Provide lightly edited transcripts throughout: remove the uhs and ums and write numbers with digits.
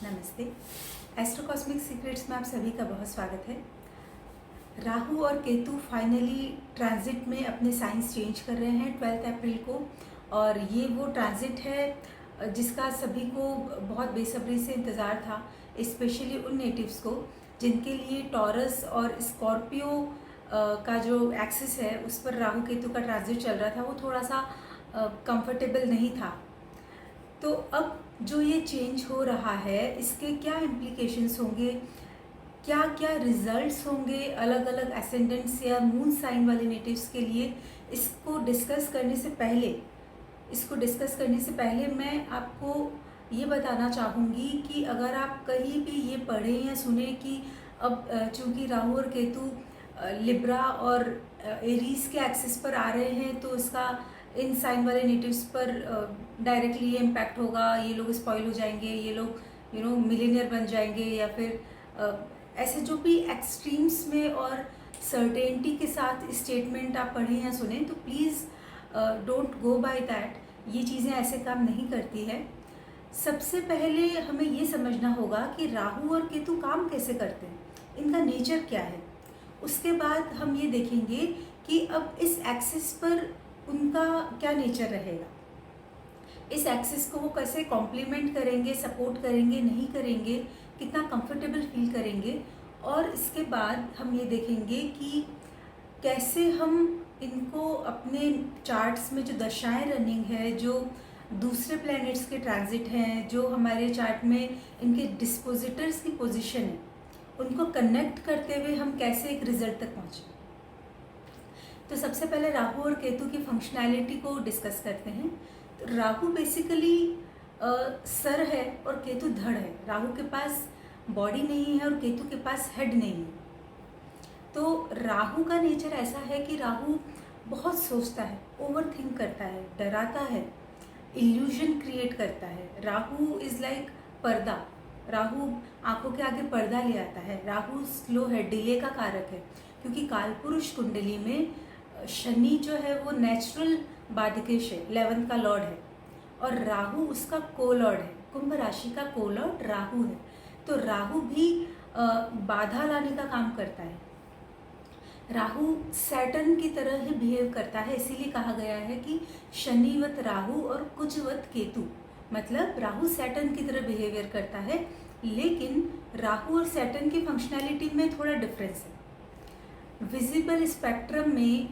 नमस्ते। Astro cosmic secrets में आप सभी का बहुत स्वागत है। राहु और केतु फाइनली ट्रांजिट में अपने साइंस चेंज कर रहे हैं 12 अप्रैल को, और ये वो ट्रांजिट है जिसका सभी को बहुत बेसब्री से इंतज़ार था, स्पेशली उन नेटिव्स को जिनके लिए टॉरस और स्कॉर्पियो का जो एक्सिस है उस पर राहु केतु का ट्रांजिट चल रहा था, वो थोड़ा सा कंफर्टेबल नहीं था। तो अब जो ये चेंज हो रहा है इसके क्या इम्प्लीकेशंस होंगे, क्या क्या रिजल्ट्स होंगे अलग अलग एसेंडेंट्स या मून साइन वाले नेटिव्स के लिए, इसको डिस्कस करने से पहले मैं आपको ये बताना चाहूँगी कि अगर आप कहीं भी ये पढ़ें या सुने कि अब चूँकि राहु और केतु लिब्रा और एरीज के एक्सिस पर आ रहे हैं तो इसका इन साइन वाले नेटिव्स पर डायरेक्टली ये इम्पैक्ट होगा, ये लोग स्पॉइल हो जाएंगे, ये लोग मिलियनियर बन जाएंगे, या फिर ऐसे जो भी एक्सट्रीम्स में और सर्टेनिटी के साथ स्टेटमेंट आप पढ़ें या सुने तो please don't go by that. ये चीज़ें ऐसे काम नहीं करती है। सबसे पहले हमें ये समझना होगा कि राहु और केतु काम कैसे करते हैं, इनका नेचर क्या है। उसके बाद हम ये देखेंगे कि अब इस एक्सिस पर उनका क्या नेचर रहेगा, इस एक्सिस को वो कैसे कॉम्प्लीमेंट करेंगे, सपोर्ट करेंगे, नहीं करेंगे, कितना कंफर्टेबल फील करेंगे। और इसके बाद हम ये देखेंगे कि कैसे हम इनको अपने चार्ट्स में जो दशाएं रनिंग है, जो दूसरे प्लैनेट्स के ट्रांजिट हैं, जो हमारे चार्ट में इनके डिस्पोजिटर्स की पोजीशन है, उनको कनेक्ट करते हुए हम कैसे एक रिजल्ट तक पहुँचें। तो सबसे पहले राहु और केतु की फंक्शनैलिटी को डिस्कस करते हैं। तो राहु बेसिकली सर है और केतु धड़ है। राहु के पास बॉडी नहीं है और केतु के पास हेड नहीं है। तो राहु का नेचर ऐसा है कि राहु बहुत सोचता है, ओवर थिंक करता है, डराता है, इल्यूजन क्रिएट करता है। राहु इज़ लाइक पर्दा। राहु आंखों के आगे पर्दा ले आता है। राहु स्लो है, डिले का कारक है, क्योंकि कालपुरुष कुंडली में शनि जो है वो नेचुरल बाधिकेश है, 11th का लॉर्ड है, और राहु उसका को लॉर्ड है, कुंभ राशि का को लॉर्ड राहु है। तो राहु भी बाधा लाने का काम करता है। राहु सैटर्न की तरह ही बिहेव करता है, इसीलिए कहा गया है कि शनिवत राहु और कुजवत केतु, मतलब राहु सैटर्न की तरह बिहेवियर करता है। लेकिन राहु और सैटर्न की फंक्शनैलिटी में थोड़ा डिफरेंस है। विजिबल स्पेक्ट्रम में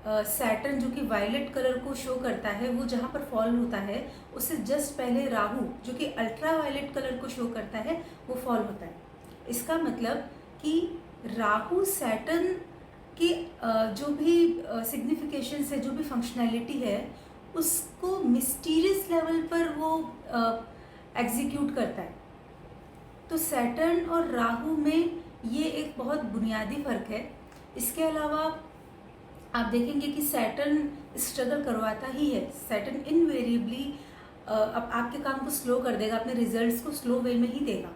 सैटर्न जो कि वायलेट कलर को शो करता है, वो जहाँ पर फॉल होता है उससे जस्ट पहले राहु जो कि अल्ट्रा वायलेट कलर को शो करता है वो फॉल होता है। इसका मतलब कि राहु सैटर्न की जो भी सिग्निफिकेशंस है, जो भी फंक्शनैलिटी है, उसको मिस्टीरियस लेवल पर वो एग्जीक्यूट करता है। तो सैटर्न और राहु में ये एक बहुत बुनियादी फर्क है। इसके अलावा आप देखेंगे कि सैटर्न स्ट्रगल करवाता ही है। सैटर्न इनवेरिएबली अब आपके काम को स्लो कर देगा, अपने रिजल्ट्स को स्लो वे में ही देगा।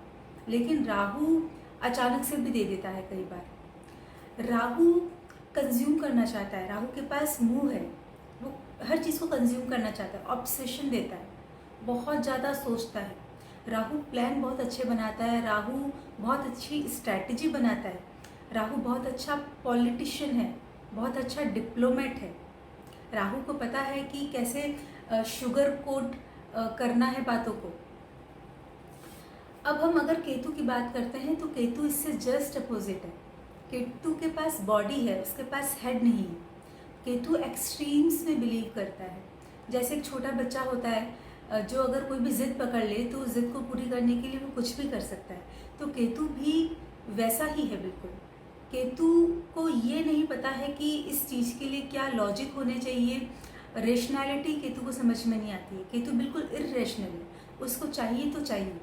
लेकिन राहु अचानक से भी दे देता है कई बार। राहु कंज्यूम करना चाहता है, राहु के पास मुंह है, वो हर चीज़ को कंज्यूम करना चाहता है, ऑब्सेशन देता है, बहुत ज़्यादा सोचता है। राहु प्लान बहुत अच्छे बनाता है, राहु बहुत अच्छी स्ट्रैटेजी बनाता है, राहु बहुत अच्छा पॉलिटिशियन है, बहुत अच्छा डिप्लोमेट है। राहु को पता है कि कैसे शुगर कोट करना है बातों को। अब हम अगर केतु की बात करते हैं तो केतु इससे जस्ट अपोजिट है। केतु के पास बॉडी है, उसके पास हेड नहीं है। केतु एक्सट्रीम्स में बिलीव करता है। जैसे एक छोटा बच्चा होता है जो अगर कोई भी जिद पकड़ ले तो उस जिद को पूरी करने के लिए वो कुछ भी कर सकता है। तो केतु भी वैसा ही है बिल्कुल। केतु को ये नहीं पता है कि इस चीज़ के लिए क्या लॉजिक होने चाहिए, रेशनैलिटी केतु को समझ में नहीं आती है। केतु बिल्कुल इर्रेशनल है, उसको चाहिए तो चाहिए।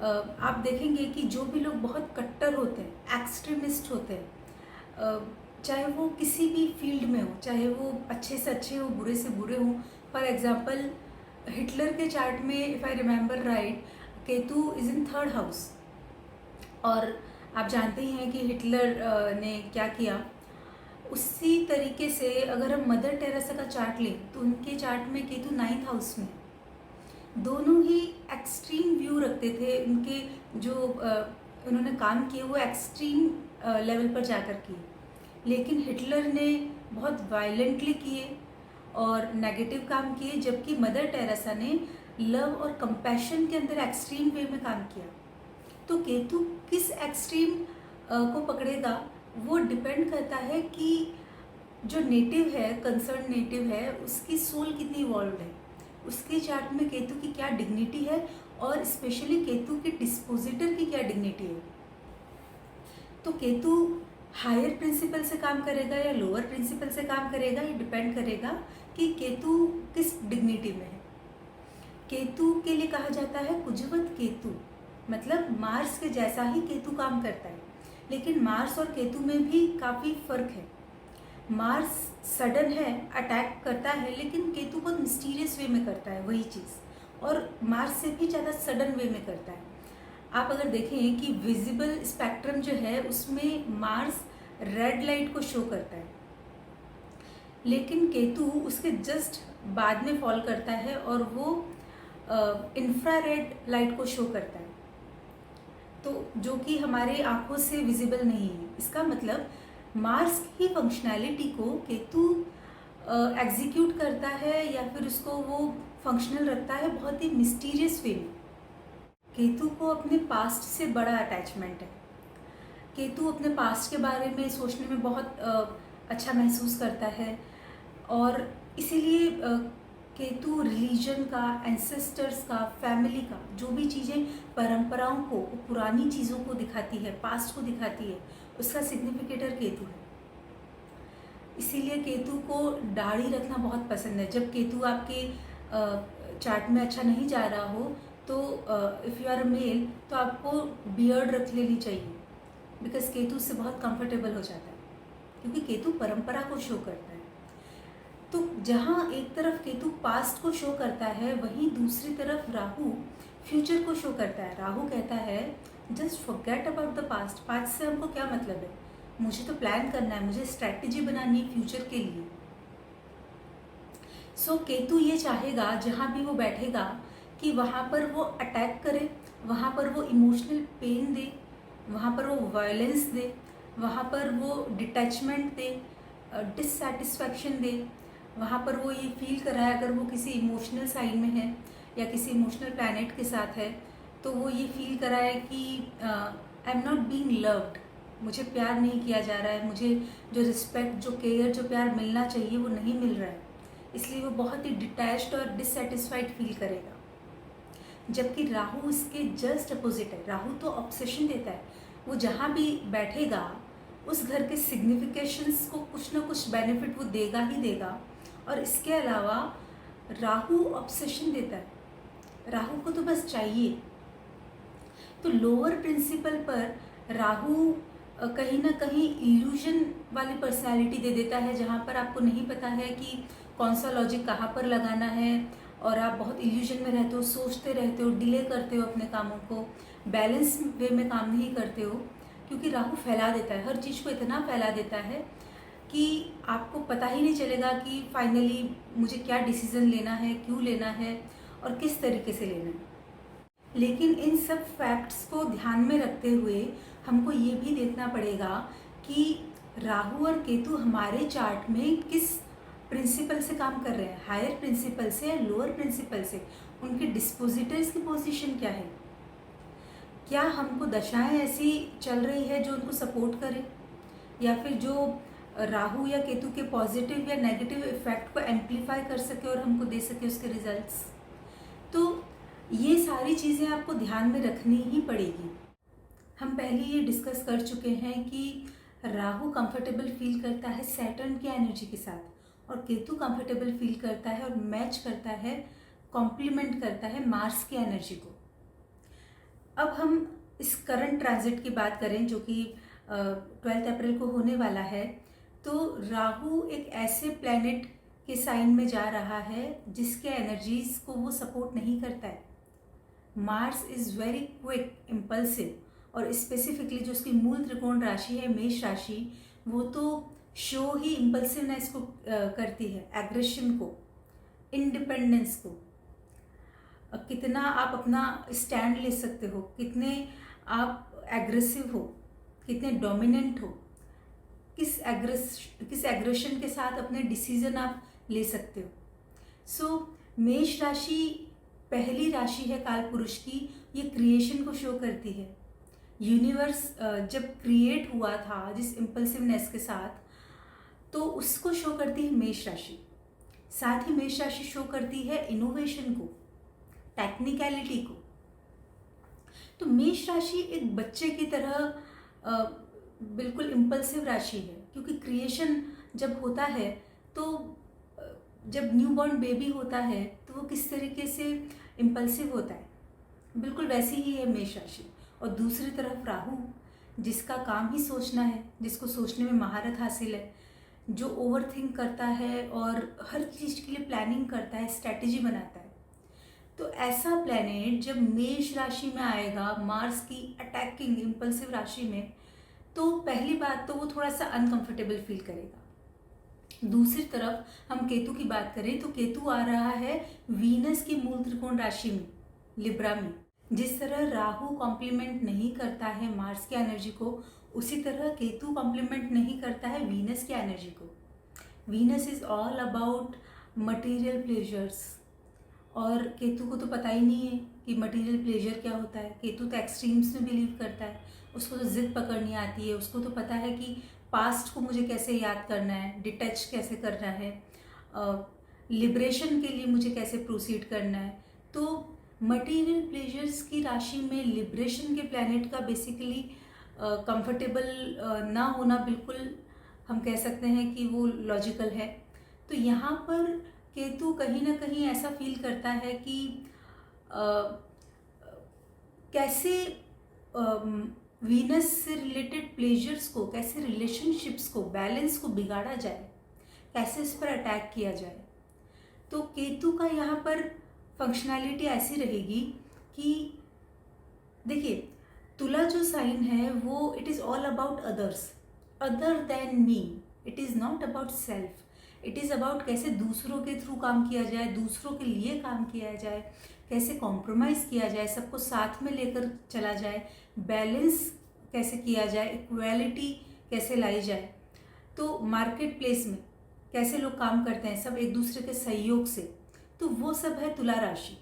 आप देखेंगे कि जो भी लोग बहुत कट्टर होते हैं, एक्सट्रीमिस्ट होते हैं, चाहे वो किसी भी फील्ड में हो, चाहे वो अच्छे से अच्छे हो, बुरे से बुरे हो। फॉर एग्जाम्पल हिटलर के चार्ट में if I remember right, Ketu is in 3rd house. और आप जानते ही हैं कि हिटलर ने क्या किया। उसी तरीके से अगर हम मदर टेरेसा का चार्ट लें तो उनके चार्ट में केतु 9th हाउस में। दोनों ही एक्सट्रीम व्यू रखते थे। उनके जो उन्होंने काम किए वो एक्सट्रीम लेवल पर जाकर किए, लेकिन हिटलर ने बहुत वायलेंटली किए और नेगेटिव काम किए, जबकि मदर टेरेसा ने लव और कंपैशन के अंदर एक्सट्रीम वे में काम किया। तो केतु किस एक्सट्रीम को पकड़ेगा वो डिपेंड करता है कि जो नेटिव है, कंसर्न नेटिव है, उसकी सोल कितनी इवॉल्व है, उसके चार्ट में केतु की क्या डिग्निटी है और स्पेशली केतु के डिस्पोजिटर की क्या डिग्निटी है। तो केतु हायर प्रिंसिपल से काम करेगा या लोअर प्रिंसिपल से काम करेगा, ये डिपेंड करेगा कि केतु किस डिग्निटी में है। केतु के लिए कहा जाता है कुजवत केतु, मतलब मार्स के जैसा ही केतु काम करता है, लेकिन मार्स और केतु में भी काफ़ी फर्क है। मार्स सडन है, अटैक करता है, लेकिन केतु बहुत मिस्टीरियस वे में करता है वही चीज़, और मार्स से भी ज़्यादा सडन वे में करता है। आप अगर देखें कि विजिबल स्पेक्ट्रम जो है उसमें मार्स रेड लाइट को शो करता है, लेकिन केतु उसके जस्ट बाद में फॉल करता है और वो इंफ्रारेड लाइट को शो करता है, तो जो कि हमारे आंखों से विजिबल नहीं है। इसका मतलब मार्स की फंक्शनैलिटी को केतु एग्जीक्यूट करता है या फिर उसको वो फंक्शनल रखता है बहुत ही मिस्टीरियस वे में। केतु को अपने पास्ट से बड़ा अटैचमेंट है। केतु अपने पास्ट के बारे में सोचने में बहुत अच्छा महसूस करता है, और इसीलिए केतु रिलीजन का, एंसेस्टर्स का, फैमिली का, जो भी चीज़ें परंपराओं को, पुरानी चीज़ों को दिखाती है, पास्ट को दिखाती है, उसका सिग्निफिकेटर केतु है। इसीलिए केतु को दाढ़ी रखना बहुत पसंद है। जब केतु आपके चार्ट में अच्छा नहीं जा रहा हो तो if you are a male तो आपको बियर्ड रख लेनी चाहिए, बिकॉज केतु से बहुत कंफर्टेबल हो जाता है, क्योंकि केतु परंपरा को शो करता है। तो जहाँ एक तरफ केतु पास्ट को शो करता है, वहीं दूसरी तरफ राहु फ्यूचर को शो करता है। राहु कहता है just forget about the past, past से हमको क्या मतलब है, मुझे तो प्लान करना है, मुझे स्ट्रैटेजी बनानी है फ्यूचर के लिए। सो केतु ये चाहेगा जहाँ भी वो बैठेगा कि वहाँ पर वो अटैक करे, वहाँ पर वो इमोशनल पेन दे, वहाँ पर वो वायलेंस दे, वहाँ पर वो डिटैचमेंट दे, डिससेटिस्फैक्शन दे, वहाँ पर वो ये फील कराए, अगर वो किसी इमोशनल साइन में है या किसी इमोशनल प्लैनेट के साथ है तो वो ये फील कराए कि I am not being loved, मुझे प्यार नहीं किया जा रहा है, मुझे जो रिस्पेक्ट, जो केयर, जो प्यार मिलना चाहिए वो नहीं मिल रहा है, इसलिए वो बहुत ही डिटैच्ड और डिससेटिस्फाइड फील करेगा। जबकि राहु इसके जस्ट अपोजिट है। राहु तो ऑब्सेशन देता है, वो जहाँ भी बैठेगा उस घर के सिग्निफिकेशंस को कुछ ना कुछ बेनिफिट वो देगा ही देगा, और इसके अलावा राहु ऑब्सेशन देता है, राहु को तो बस चाहिए। तो लोअर प्रिंसिपल पर राहु कहीं ना कहीं इल्यूजन वाली पर्सनालिटी दे देता है, जहाँ पर आपको नहीं पता है कि कौन सा लॉजिक कहाँ पर लगाना है, और आप बहुत इल्यूजन में रहते हो, सोचते रहते हो, डिले करते हो अपने कामों को, बैलेंस वे में काम नहीं करते हो, क्योंकि राहु फैला देता है, हर चीज़ को इतना फैला देता है कि आपको पता ही नहीं चलेगा कि फाइनली मुझे क्या डिसीज़न लेना है, क्यों लेना है और किस तरीके से लेना है। लेकिन इन सब फैक्ट्स को ध्यान में रखते हुए हमको ये भी देखना पड़ेगा कि राहु और केतु हमारे चार्ट में किस प्रिंसिपल से काम कर रहे हैं, हायर प्रिंसिपल से या लोअर प्रिंसिपल से, उनके डिस्पोजिटर्स की पोजीशन क्या है, क्या हमको दशाएं ऐसी चल रही है जो उनको सपोर्ट करे, या फिर जो राहु या केतु के पॉजिटिव या नेगेटिव इफेक्ट को एम्पलीफाई कर सके और हमको दे सके उसके रिजल्ट्स। तो ये सारी चीज़ें आपको ध्यान में रखनी ही पड़ेगी। हम पहले ये डिस्कस कर चुके हैं कि राहु कंफर्टेबल फील करता है सैटर्न की एनर्जी के साथ, और केतु कंफर्टेबल फील करता है और मैच करता है, कॉम्प्लीमेंट करता है मार्स की एनर्जी को। अब हम इस करंट ट्रांजिट की बात करें जो कि 12 अप्रैल को होने वाला है, तो राहु एक ऐसे प्लैनेट के साइन में जा रहा है जिसके एनर्जीज को वो सपोर्ट नहीं करता है। Mars is very quick, impulsive, और स्पेसिफिकली जो उसकी मूल त्रिकोण राशि है मेष राशि, वो तो शो ही इम्पल्सिवनेस को करती है, एग्रेशन को, इंडिपेंडेंस को। कितना आप अपना स्टैंड ले सकते हो, कितने आप एग्रेसिव हो, कितने डोमिनेंट हो, किस एग्रेशन के साथ अपने डिसीजन आप ले सकते हो। सो मेष राशि पहली राशि है काल पुरुष की, ये क्रिएशन को शो करती है। यूनिवर्स जब क्रिएट हुआ था जिस इम्पल्सिवनेस के साथ, तो उसको शो करती है मेष राशि। साथ ही मेष राशि शो करती है इनोवेशन को, टेक्निकलिटी को। तो मेष राशि एक बच्चे की तरह बिल्कुल इम्पल्सिव राशि है, क्योंकि क्रिएशन जब होता है तो जब न्यूबॉर्न बेबी होता है तो वो किस तरीके से इम्पल्सिव होता है, बिल्कुल वैसी ही है मेष राशि। और दूसरी तरफ राहु, जिसका काम ही सोचना है, जिसको सोचने में महारत हासिल है, जो ओवर थिंक करता है और हर चीज़ के लिए प्लानिंग करता है, स्ट्रैटेजी बनाता है। तो ऐसा प्लैनेट जब मेष राशि में आएगा, मार्स की अटैकिंग इम्पल्सिव राशि में, तो पहली बात तो वो थोड़ा सा अनकंफर्टेबल फील करेगा। दूसरी तरफ हम केतु की बात करें तो केतु आ रहा है वीनस की मूल त्रिकोण राशि में, लिब्रा में। जिस तरह राहु कॉम्प्लीमेंट नहीं करता है मार्स की एनर्जी को, उसी तरह केतु कॉम्प्लीमेंट नहीं करता है वीनस की एनर्जी को। Venus is all about material pleasures, और केतु को तो पता ही नहीं है कि मटेरियल प्लेजर क्या होता है। केतु तो एक्सट्रीम्स में बिलीव करता है, उसको तो जिद पकड़नी आती है, उसको तो पता है कि पास्ट को मुझे कैसे याद करना है, डिटैच कैसे करना है, लिबरेशन के लिए मुझे कैसे प्रोसीड करना है। तो मटेरियल प्लेजर्स की राशि में लिबरेशन के प्लैनेट का बेसिकली कंफर्टेबल ना होना, बिल्कुल हम कह सकते हैं कि वो लॉजिकल है। तो यहाँ पर केतु कहीं ना कहीं ऐसा फील करता है कि कैसे वीनस से रिलेटेड प्लेजर्स को, कैसे रिलेशनशिप्स को, बैलेंस को बिगाड़ा जाए, कैसे इस पर अटैक किया जाए। तो केतु का यहाँ पर फंक्शनैलिटी ऐसी रहेगी कि देखिए, तुला जो साइन है वो it is all about others, other than me. It is not about self, it is about कैसे दूसरों के थ्रू काम किया जाए, दूसरों के लिए काम किया जाए, कैसे कॉम्प्रोमाइज़ किया जाए, सबको साथ में लेकर चला जाए, बैलेंस कैसे किया जाए, इक्वालिटी कैसे लाई जाए। तो मार्केट प्लेस में कैसे लोग काम करते हैं, सब एक दूसरे के सहयोग से। तो वो सब है तुला राशि,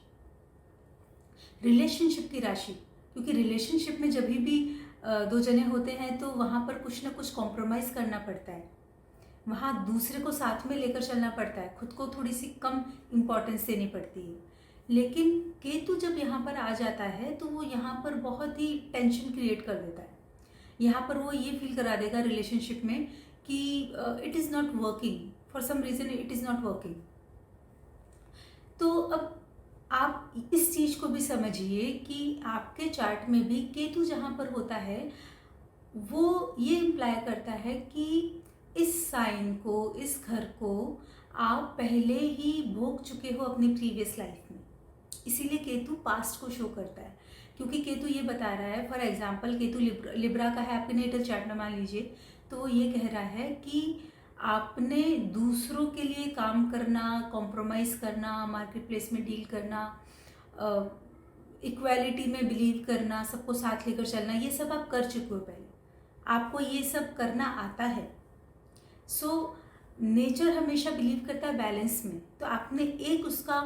रिलेशनशिप की राशि। क्योंकि रिलेशनशिप में जब भी दो जने होते हैं तो वहाँ पर कुछ ना कुछ कॉम्प्रोमाइज़ करना पड़ता है, वहाँ दूसरे को साथ में लेकर चलना पड़ता है, खुद को थोड़ी सी कम इम्पोर्टेंस देनी पड़ती है। लेकिन केतु जब यहाँ पर आ जाता है तो वो यहाँ पर बहुत ही टेंशन क्रिएट कर देता है। यहाँ पर वो ये फील करा देगा रिलेशनशिप में कि it is not working, for some reason it is not working. तो अब आप इस चीज़ को भी समझिए कि आपके चार्ट में भी केतु जहाँ पर होता है वो ये इम्प्लाई करता है कि इस साइन को, इस घर को आप पहले ही भोग चुके हो अपनी प्रीवियस लाइफ में। इसीलिए केतु पास्ट को शो करता है, क्योंकि केतु ये बता रहा है, फॉर एग्जांपल केतु लिब्रा का है आपके नेटल चार्ट में, मान लीजिए, तो ये कह रहा है कि आपने दूसरों के लिए काम करना, कॉम्प्रोमाइज़ करना, मार्केट प्लेस में डील करना, इक्वालिटी में बिलीव करना, सबको साथ लेकर चलना, ये सब आप कर चुके हो पहले, आपको ये सब करना आता है। सो नेचर हमेशा बिलीव करता है बैलेंस में। तो आपने एक उसका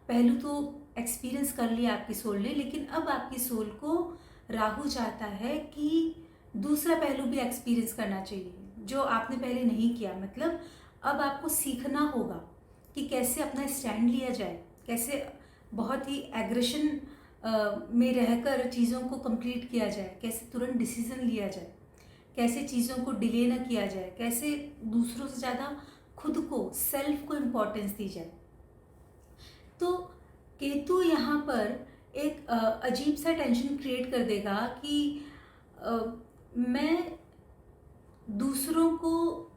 पहलू तो एक्सपीरियंस कर लिया आपकी सोल ने, लेकिन अब आपकी सोल को राहु चाहता है कि दूसरा पहलू भी एक्सपीरियंस करना चाहिए जो आपने पहले नहीं किया। मतलब अब आपको सीखना होगा कि कैसे अपना स्टैंड लिया जाए, कैसे बहुत ही एग्रेशन में रहकर चीज़ों को कंप्लीट किया जाए, कैसे तुरंत डिसीजन लिया जाए, कैसे चीज़ों को डिले ना किया जाए, कैसे दूसरों से ज़्यादा खुद को, सेल्फ को इम्पोर्टेंस दी जाए। तो केतु यहाँ पर एक अजीब सा टेंशन क्रिएट कर देगा कि मैं दूसरों को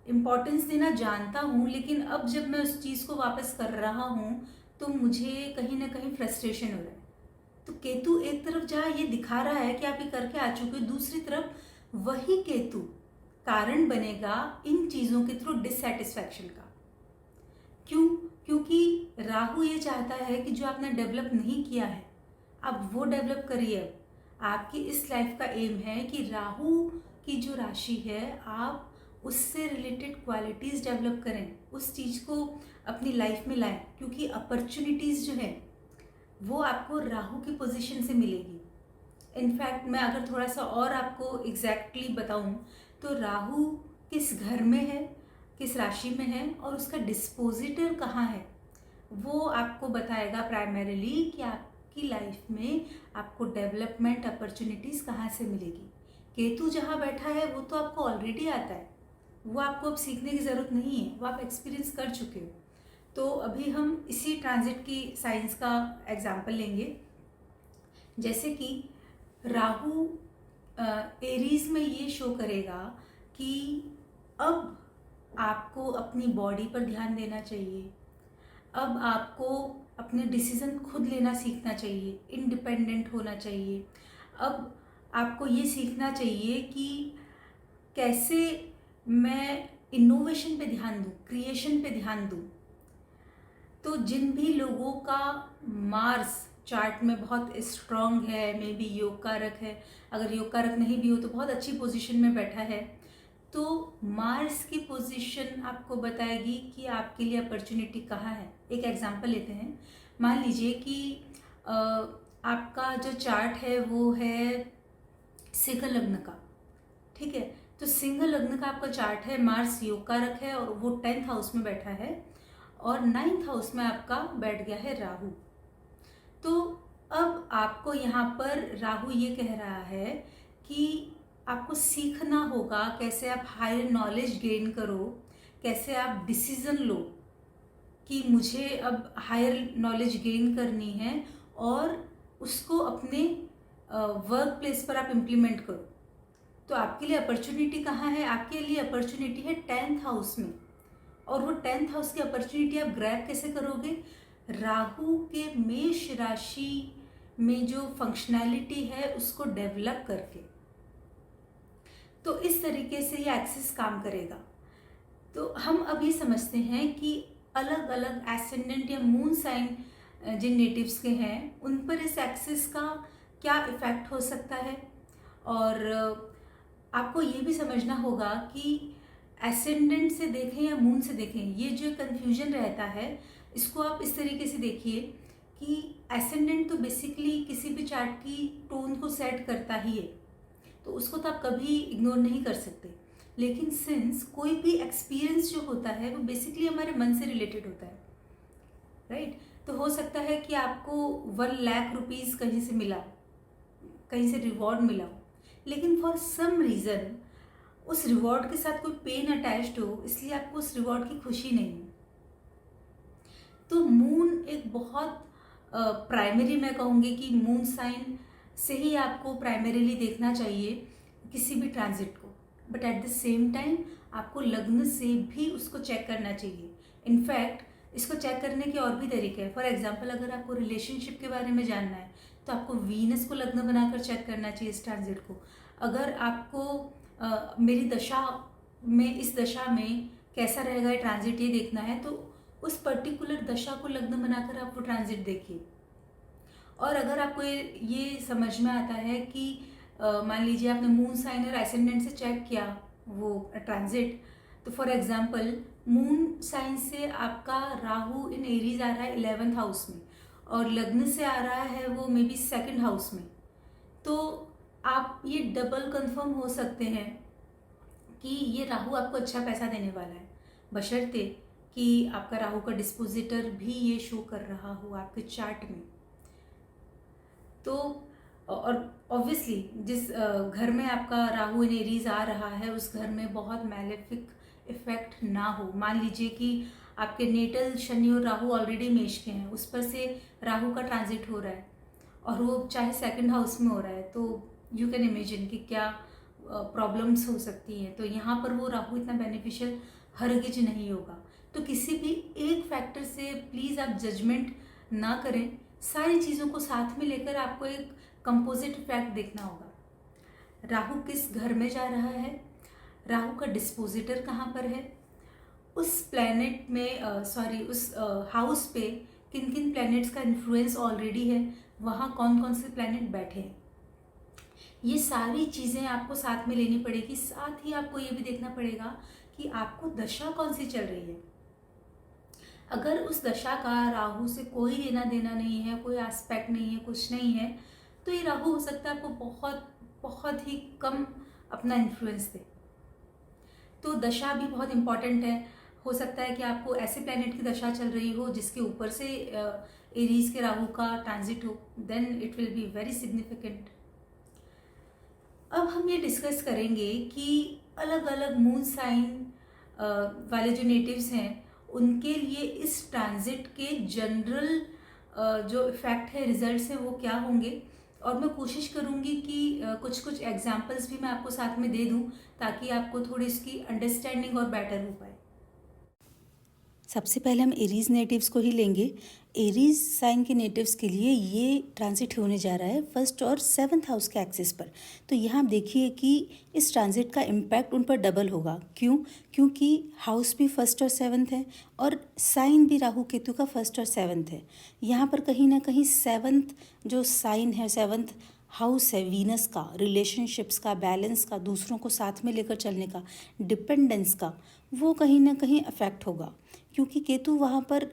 इम्पोर्टेंस देना जानता हूँ, लेकिन अब जब मैं उस चीज़ को वापस कर रहा हूँ तो मुझे कहीं ना कहीं फ्रस्ट्रेशन हो रहा है। तो केतु एक तरफ जहाँ ये दिखा रहा है कि आप ये करके आ चुके हो, दूसरी तरफ वही केतु कारण बनेगा इन चीज़ों के थ्रू डिससेटिस्फैक्शन का। क्यों? क्योंकि राहु ये चाहता है कि जो आपने डेवलप नहीं किया है आप वो डेवलप करिए। आपकी इस लाइफ का एम है कि राहु की जो राशि है आप उससे रिलेटेड क्वालिटीज़ डेवलप करें, उस चीज़ को अपनी लाइफ में लाएं, क्योंकि अपॉर्चुनिटीज़ जो है वो आपको राहु की पोजीशन से मिलेगी। इनफैक्ट मैं अगर थोड़ा सा और आपको एग्जैक्टली बताऊं तो राहु किस घर में है, किस राशि में है और उसका डिस्पोजिटर कहाँ है, वो आपको बताएगा प्राइमरीली कि आपकी लाइफ में आपको डेवलपमेंट अपॉर्चुनिटीज़ कहाँ से मिलेगी। केतु जहाँ बैठा है वो तो आपको ऑलरेडी आता है, वो आपको अब सीखने की ज़रूरत नहीं है, वो आप एक्सपीरियंस कर चुके हो। तो अभी हम इसी ट्रांजिट की साइंस का एग्जाम्पल लेंगे। जैसे कि राहु एरीज में ये शो करेगा कि अब आपको अपनी बॉडी पर ध्यान देना चाहिए, अब आपको अपने डिसीज़न खुद लेना सीखना चाहिए, इंडिपेंडेंट होना चाहिए। अब आपको ये सीखना चाहिए कि कैसे मैं इनोवेशन पे ध्यान दूँ, क्रिएशन पे ध्यान दूँ। तो जिन भी लोगों का मार्स चार्ट में बहुत स्ट्रॉन्ग है, मे बी योग कारक है, अगर योग कारक नहीं भी हो तो बहुत अच्छी पोजीशन में बैठा है, तो मार्स की पोजीशन आपको बताएगी कि आपके लिए अपॉर्चुनिटी कहाँ है। एक एग्जांपल लेते हैं, मान लीजिए कि आपका जो चार्ट है वो है सिंह लग्न का, ठीक है। तो सिंह लग्न का आपका चार्ट है, मार्स योग कारक है और वो 10th हाउस में बैठा है और 9th हाउस में आपका बैठ गया है राहु। तो अब आपको यहाँ पर राहु ये कह रहा है कि आपको सीखना होगा कैसे आप हायर नॉलेज गेन करो, कैसे आप डिसीजन लो कि मुझे अब हायर नॉलेज गेन करनी है और उसको अपने वर्क प्लेस पर आप इम्प्लीमेंट करो। तो आपके लिए अपॉर्चुनिटी कहाँ है? आपके लिए अपॉर्चुनिटी है 10th हाउस में, और वो 10th हाउस की अपॉर्चुनिटी आप ग्रैब कैसे करोगे? राहु के मेष राशि में जो फंक्शनैलिटी है उसको डेवलप करके। तो इस तरीके से ये एक्सिस काम करेगा। तो हम अब ये समझते हैं कि अलग अलग एसेंडेंट या मून साइन जिन नेटिव्स के हैं उन पर इस एक्सिस का क्या इफेक्ट हो सकता है। और आपको ये भी समझना होगा कि एसेंडेंट से देखें या मून से देखें, ये जो कन्फ्यूजन रहता है इसको आप इस तरीके से देखिए कि एसेंडेंट तो बेसिकली किसी भी चार्ट की टोन को सेट करता ही है, तो उसको तो आप कभी इग्नोर नहीं कर सकते। लेकिन सिंस कोई भी एक्सपीरियंस जो होता है वो बेसिकली हमारे मन से रिलेटेड होता है, राइट। तो हो सकता है कि आपको 1 लाख रुपीज़ कहीं से मिला, कहीं से रिवॉर्ड मिला हो, लेकिन फॉर सम रीज़न उस रिवॉर्ड के साथ कोई पेन अटैच्ड हो, इसलिए आपको उस रिवॉर्ड की खुशी नहीं है। तो मून एक बहुत प्राइमरी, मैं कहूँगी कि मून साइन से ही आपको प्राइमरीली देखना चाहिए किसी भी ट्रांजिट को, but at the same time आपको लग्न से भी उसको चेक करना चाहिए। इनफैक्ट इसको चेक करने के और भी तरीके हैं। फॉर एग्जांपल, अगर आपको रिलेशनशिप के बारे में जानना है तो आपको वीनस को लग्न बनाकर चेक करना चाहिए इस ट्रांजिट को। अगर आपको मेरी दशा में, इस दशा में कैसा रहेगा ये ट्रांजिट ये देखना है तो उस पर्टिकुलर दशा को लग्न बनाकर आप वो ट्रांजिट देखिए। और अगर आपको ये समझ में आता है कि मान लीजिए आपने मून साइन और एसेंडेंट से चेक किया वो ट्रांजिट, तो फॉर एग्जांपल मून साइन से आपका राहु इन एरीज आ रहा है 11th हाउस में और लग्न से आ रहा है वो मे बी 2nd हाउस में, तो आप ये डबल कंफर्म हो सकते हैं कि ये राहु आपको अच्छा पैसा देने वाला है, बशर्ते कि आपका राहु का डिस्पोजिटर भी ये शो कर रहा हो आपके चार्ट में। तो और ऑब्वियसली जिस घर में आपका राहु इन एरीज आ रहा है उस घर में बहुत मैलेफिक इफेक्ट ना हो। मान लीजिए कि आपके नेटल शनि और राहु ऑलरेडी मेष के हैं, उस पर से राहु का ट्रांजिट हो रहा है और वो चाहे 2nd हाउस में हो रहा है, तो यू कैन इमेजिन कि क्या प्रॉब्लम्स हो सकती हैं। तो यहाँ पर वो राहु इतना बेनिफिशियल हरगिज नहीं होगा। तो किसी भी एक फैक्टर से प्लीज़ आप जजमेंट ना करें, सारी चीज़ों को साथ में लेकर आपको एक कंपोजिट इफेक्ट देखना होगा। राहु किस घर में जा रहा है, राहु का डिस्पोजिटर कहाँ पर है, उस प्लैनेट में उस हाउस पे किन किन प्लैनेट्स का इन्फ्लुएंस ऑलरेडी है, वहाँ कौन कौन से प्लैनेट बैठे हैं, ये सारी चीज़ें आपको साथ में लेनी पड़ेगी। साथ ही आपको ये भी देखना पड़ेगा कि आपको दशा कौन सी चल रही है। अगर उस दशा का राहु से कोई लेना देना नहीं है, कोई एस्पेक्ट नहीं है, कुछ नहीं है, तो ये राहु हो सकता है आपको बहुत बहुत ही कम अपना इन्फ्लुएंस दे। तो दशा भी बहुत इम्पॉर्टेंट है। हो सकता है कि आपको ऐसे प्लैनेट की दशा चल रही हो जिसके ऊपर से एरीज के राहु का ट्रांजिट हो, then it will be very significant. अब हम ये डिस्कस करेंगे कि अलग अलग मून साइन वाले जो नेटिव्स हैं उनके लिए इस ट्रांजिट के जनरल जो इफ़ेक्ट है, रिजल्ट्स हैं, वो क्या होंगे। और मैं कोशिश करूँगी कि कुछ कुछ एग्जांपल्स भी मैं आपको साथ में दे दूँ ताकि आपको थोड़ी इसकी अंडरस्टैंडिंग और बेटर हो पाए। सबसे पहले हम एरीज नेटिव्स को ही लेंगे। एरीज साइन के नेटिव्स के लिए ये ट्रांजिट होने जा रहा है फर्स्ट और सेवन्थ हाउस के एक्सिस पर। तो यहाँ आप देखिए कि इस ट्रांजिट का इम्पैक्ट उन पर डबल होगा। क्यों? क्योंकि हाउस भी फर्स्ट और सेवन्थ है और साइन भी राहु केतु का फर्स्ट और सेवन्थ है। यहाँ पर कहीं ना कहीं सेवन्थ जो साइन है, सेवन्थ हाउस है वीनस का, रिलेशनशिप्स का, बैलेंस का, दूसरों को साथ में लेकर चलने का, डिपेंडेंस का, वो कहीं ना कहीं अफेक्ट होगा। क्योंकि केतु वहाँ पर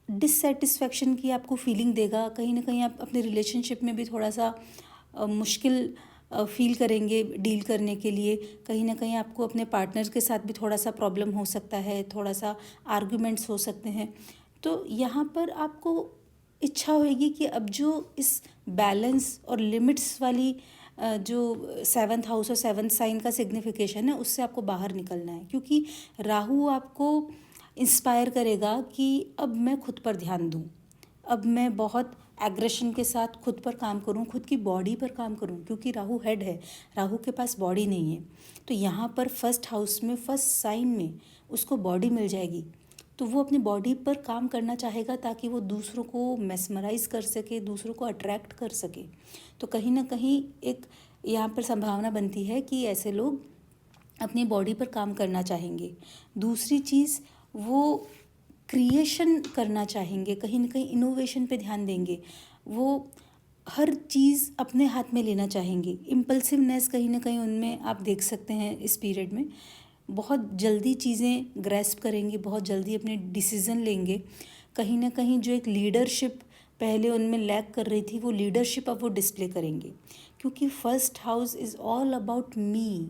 डिससेटिस्फैक्शन की आपको फीलिंग देगा। कहीं ना कहीं आप अपने रिलेशनशिप में भी थोड़ा सा मुश्किल फील करेंगे डील करने के लिए। कहीं ना कहीं आपको अपने पार्टनर के साथ भी थोड़ा सा प्रॉब्लम हो सकता है, थोड़ा सा आर्गुमेंट्स हो सकते हैं। तो यहाँ पर आपको इच्छा होगी कि अब जो इस बैलेंस और लिमिट्स वाली जो सेवन्थ हाउस और सेवन्थ साइन का सिग्निफिकेशन है उससे आपको बाहर निकलना है। क्योंकि राहु आपको इंस्पायर करेगा कि अब मैं खुद पर ध्यान दूँ, अब मैं बहुत एग्रेशन के साथ खुद पर काम करूं, खुद की बॉडी पर काम करूं। क्योंकि राहु हेड है, राहु के पास बॉडी नहीं है। तो यहाँ पर फर्स्ट हाउस में, फर्स्ट साइन में उसको बॉडी मिल जाएगी, तो वो अपनी बॉडी पर काम करना चाहेगा ताकि वो दूसरों को मेस्मराइज कर सके, दूसरों को अट्रैक्ट कर सके। तो कहीं ना कहीं एक यहाँ पर संभावना बनती है कि ऐसे लोग अपनी बॉडी पर काम करना चाहेंगे। दूसरी चीज़, वो क्रिएशन करना चाहेंगे, कहीं ना कहीं इनोवेशन पे ध्यान देंगे। वो हर चीज़ अपने हाथ में लेना चाहेंगे। इम्पल्सिवनेस कहीं ना कहीं उनमें आप देख सकते हैं इस पीरियड में। बहुत जल्दी चीज़ें ग्रैस्प करेंगे, बहुत जल्दी अपने डिसीज़न लेंगे। कहीं ना कहीं जो एक लीडरशिप पहले उनमें लैक कर रही थी, वो लीडरशिप अब वो डिस्प्ले करेंगे। क्योंकि first house is all about me,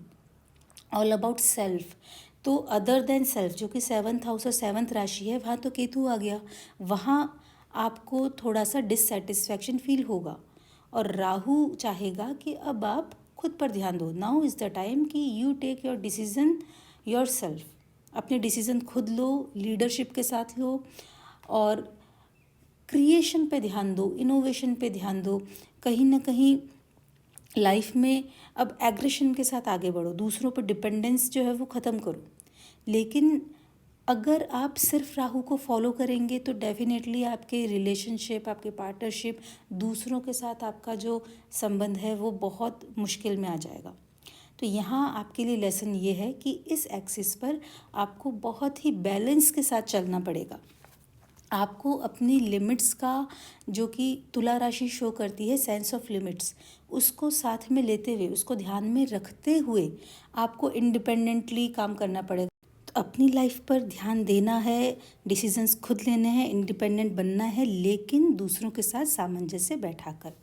all about self. तो अदर देन सेल्फ, जो कि सेवन्थ हाउस और सेवन्थ राशि है, वहाँ तो केतु आ गया, वहाँ आपको थोड़ा सा डिससेटिस्फैक्शन फील होगा। और राहु चाहेगा कि अब आप खुद पर ध्यान दो। नाउ इज़ द टाइम कि you take your decision yourself. अपने डिसीज़न खुद लो, लीडरशिप के साथ लो और क्रिएशन पे ध्यान दो, इनोवेशन पे ध्यान दो। कहीं ना कहीं लाइफ में अब एग्रेशन के साथ आगे बढ़ो, दूसरों पर डिपेंडेंस जो है वो ख़त्म करो। लेकिन अगर आप सिर्फ राहु को फॉलो करेंगे तो डेफिनेटली आपके रिलेशनशिप, आपके पार्टनरशिप, दूसरों के साथ आपका जो संबंध है वो बहुत मुश्किल में आ जाएगा। तो यहाँ आपके लिए लेसन ये है कि इस एक्सिस पर आपको बहुत ही बैलेंस के साथ चलना पड़ेगा। आपको अपनी लिमिट्स का, जो कि तुला राशि शो करती है सेंस ऑफ लिमिट्स, उसको साथ में लेते हुए, उसको ध्यान में रखते हुए आपको इंडिपेंडेंटली काम करना पड़ेगा। तो अपनी लाइफ पर ध्यान देना है, डिसीजंस खुद लेने हैं, इंडिपेंडेंट बनना है, लेकिन दूसरों के साथ सामंजस्य बैठाकर।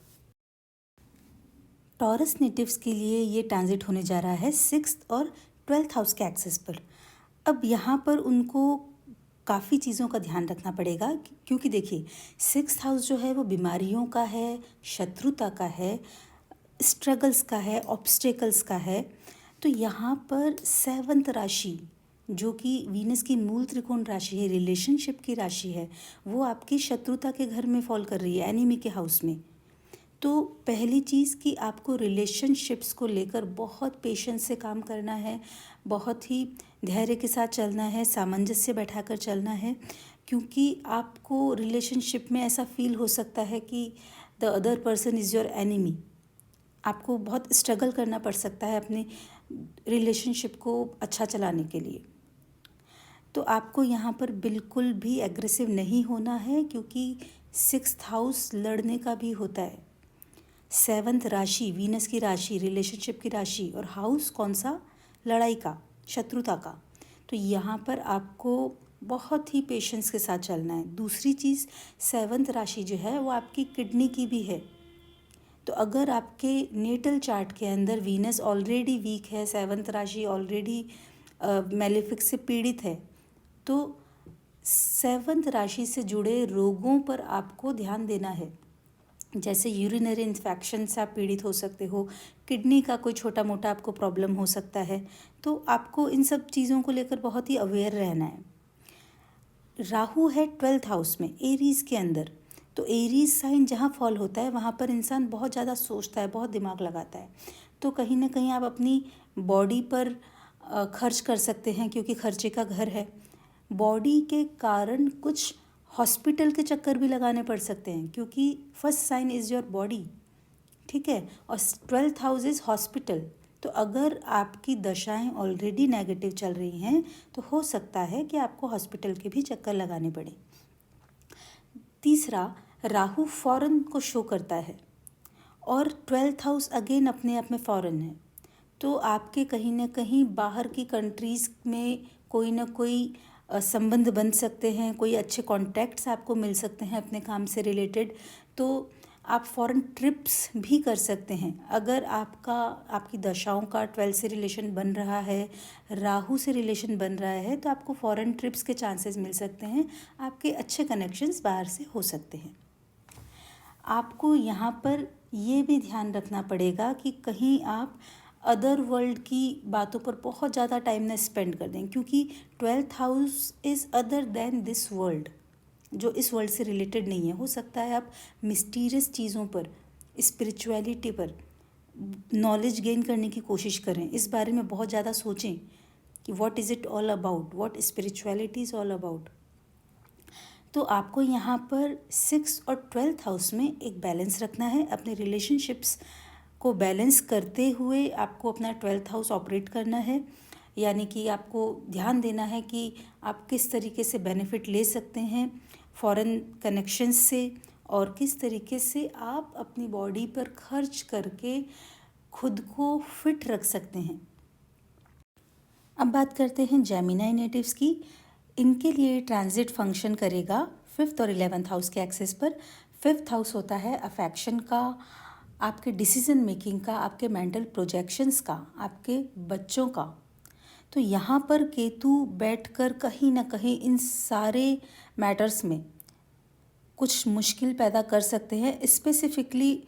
टॉरस नेटिव्स के लिए ये ट्रांजिट होने जा रहा है सिक्स्थ और ट्वेल्थ हाउस के एक्सेस पर। अब यहाँ पर उनको काफ़ी चीज़ों का ध्यान रखना पड़ेगा। क्योंकि देखिए, सिक्स्थ हाउस जो है वो बीमारियों का है, शत्रुता का है, स्ट्रगल्स का है, ऑब्स्टेकल्स का है। तो यहाँ पर सेवंथ राशि, जो कि वीनस की मूल त्रिकोण राशि है, रिलेशनशिप की राशि है, वो आपकी शत्रुता के घर में फॉल कर रही है, एनिमी के हाउस में। तो पहली चीज़ कि आपको रिलेशनशिप्स को लेकर बहुत पेशेंस से काम करना है, बहुत ही धैर्य के साथ चलना है, सामंजस्य बैठाकर चलना है। क्योंकि आपको रिलेशनशिप में ऐसा फील हो सकता है कि the other person is your enemy. आपको बहुत स्ट्रगल करना पड़ सकता है अपने रिलेशनशिप को अच्छा चलाने के लिए। तो आपको यहाँ पर बिल्कुल भी एग्रेसिव नहीं होना है, क्योंकि 6th हाउस लड़ने का भी होता है। 7th राशि वीनस की राशि, रिलेशनशिप की राशि, और हाउस कौन सा? लड़ाई का, शत्रुता का। तो यहाँ पर आपको बहुत ही पेशेंस के साथ चलना है। दूसरी चीज़, 7th राशि जो है वो आपकी किडनी की भी है। तो अगर आपके नेटल चार्ट के अंदर वीनस ऑलरेडी वीक है, 7th राशि ऑलरेडी मैलेफिक से पीड़ित है, तो 7th राशि से जुड़े रोगों पर आपको ध्यान देना है। जैसे यूरिनरी इन्फेक्शन से आप पीड़ित हो सकते हो, किडनी का कोई छोटा मोटा आपको प्रॉब्लम हो सकता है, तो आपको इन सब चीज़ों को लेकर बहुत ही अवेयर रहना है। राहु है 12th हाउस में, एरीज के अंदर। तो एरीज साइन जहाँ फॉल होता है वहाँ पर इंसान बहुत ज़्यादा सोचता है, बहुत दिमाग लगाता है। तो कहीं ना कहीं आप अपनी बॉडी पर खर्च कर सकते हैं, क्योंकि खर्चे का घर है। बॉडी के कारण कुछ हॉस्पिटल के चक्कर भी लगाने पड़ सकते हैं, क्योंकि first sign is your body, ठीक है, और 12th हाउस इज़ हॉस्पिटल। तो अगर आपकी दशाएं ऑलरेडी नेगेटिव चल रही हैं तो हो सकता है कि आपको हॉस्पिटल के भी चक्कर लगाने पड़े। तीसरा, राहु फॉरेन को शो करता है, और 12th हाउस अगेन अपने आप में फॉरेन है। तो आपके कहीं ना कहीं बाहर की कंट्रीज़ में कोई ना कोई संबंध बन सकते हैं, कोई अच्छे कॉन्टैक्ट्स आपको मिल सकते हैं अपने काम से रिलेटेड। तो आप फॉरेन ट्रिप्स भी कर सकते हैं। अगर आपकी दशाओं का 12 से रिलेशन बन रहा है, राहु से रिलेशन बन रहा है, तो आपको फॉरेन ट्रिप्स के चांसेस मिल सकते हैं। आपके अच्छे कनेक्शंस बाहर से हो सकते हैं। आपको यहाँ पर ये भी ध्यान रखना पड़ेगा कि कहीं आप अदर वर्ल्ड की बातों पर बहुत ज़्यादा टाइम न स्पेंड कर दें, क्योंकि 12th house is other than this world, जो इस वर्ल्ड से रिलेटेड नहीं है। हो सकता है आप मिस्टीरियस चीज़ों पर, स्पिरिचुअलिटी पर नॉलेज गेन करने की कोशिश करें। इस बारे में बहुत ज़्यादा सोचें कि what is it all about, what spirituality is all about. तो आपको यहाँ पर 6th और 12th हाउस में एक बैलेंस रखना है। अपने रिलेशनशिप्स को बैलेंस करते हुए आपको अपना 12th हाउस ऑपरेट करना है, यानी कि आपको ध्यान देना है कि आप किस तरीके से बेनिफिट ले सकते हैं फॉरेन कनेक्शंस से, और किस तरीके से आप अपनी बॉडी पर खर्च करके खुद को फिट रख सकते हैं। अब बात करते हैं जेमिनी नेटिव्स की। इनके लिए ट्रांजिट फंक्शन करेगा 5th और 11th हाउस के एक्सेस पर। 5th हाउस होता है अफेक्शन का, आपके डिसीजन मेकिंग का, आपके मेंटल प्रोजेक्शंस का, आपके बच्चों का। तो यहाँ पर केतु बैठकर कहीं ना कहीं इन सारे मैटर्स में कुछ मुश्किल पैदा कर सकते हैं, स्पेसिफिकली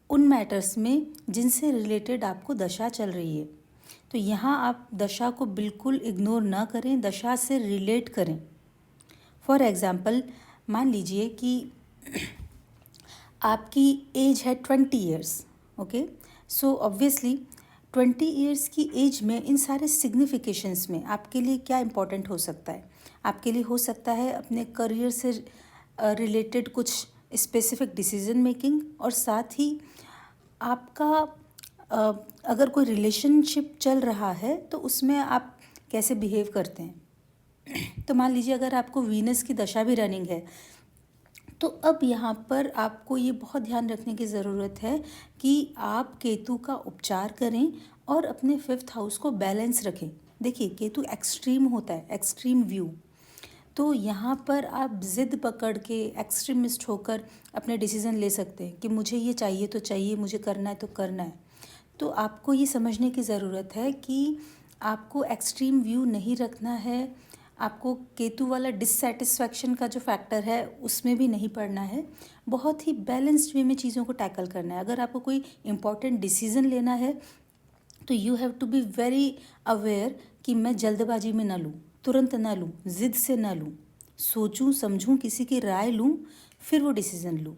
उन मैटर्स में जिनसे रिलेटेड आपको दशा चल रही है। तो यहाँ आप दशा को बिल्कुल इग्नोर ना करें, दशा से रिलेट करें। फॉर एग्ज़ाम्पल, मान लीजिए कि आपकी एज है 20 years, okay. So obviously 20 years की एज में इन सारे सिग्निफिकेशंस में आपके लिए क्या इम्पोर्टेंट हो सकता है? आपके लिए हो सकता है अपने करियर से रिलेटेड कुछ स्पेसिफिक डिसीजन मेकिंग, और साथ ही आपका अगर कोई रिलेशनशिप चल रहा है तो उसमें आप कैसे बिहेव करते हैं। तो मान लीजिए अगर आपको वीनस की दशा भी रनिंग है, तो अब यहाँ पर आपको ये बहुत ध्यान रखने की ज़रूरत है कि आप केतु का उपचार करें और अपने 5th हाउस को बैलेंस रखें। देखिए, केतु एक्सट्रीम होता है, एक्सट्रीम व्यू। तो यहाँ पर आप ज़िद पकड़ के एक्सट्रीमिस्ट होकर अपने डिसीज़न ले सकते हैं कि मुझे ये चाहिए तो चाहिए, मुझे करना है तो करना है। तो आपको ये समझने की ज़रूरत है कि आपको एक्सट्रीम व्यू नहीं रखना है, आपको केतु वाला डिससेटिस्फैक्शन का जो फैक्टर है उसमें भी नहीं पड़ना है। बहुत ही बैलेंस्ड वे में चीज़ों को टैकल करना है। अगर आपको कोई इम्पॉर्टेंट डिसीज़न लेना है तो you have to be very aware कि मैं जल्दबाजी में ना लूँ, तुरंत ना लूँ, ज़िद से ना लूँ, सोचूं समझूं, किसी की राय लूँ, फिर वो डिसीज़न लूँ।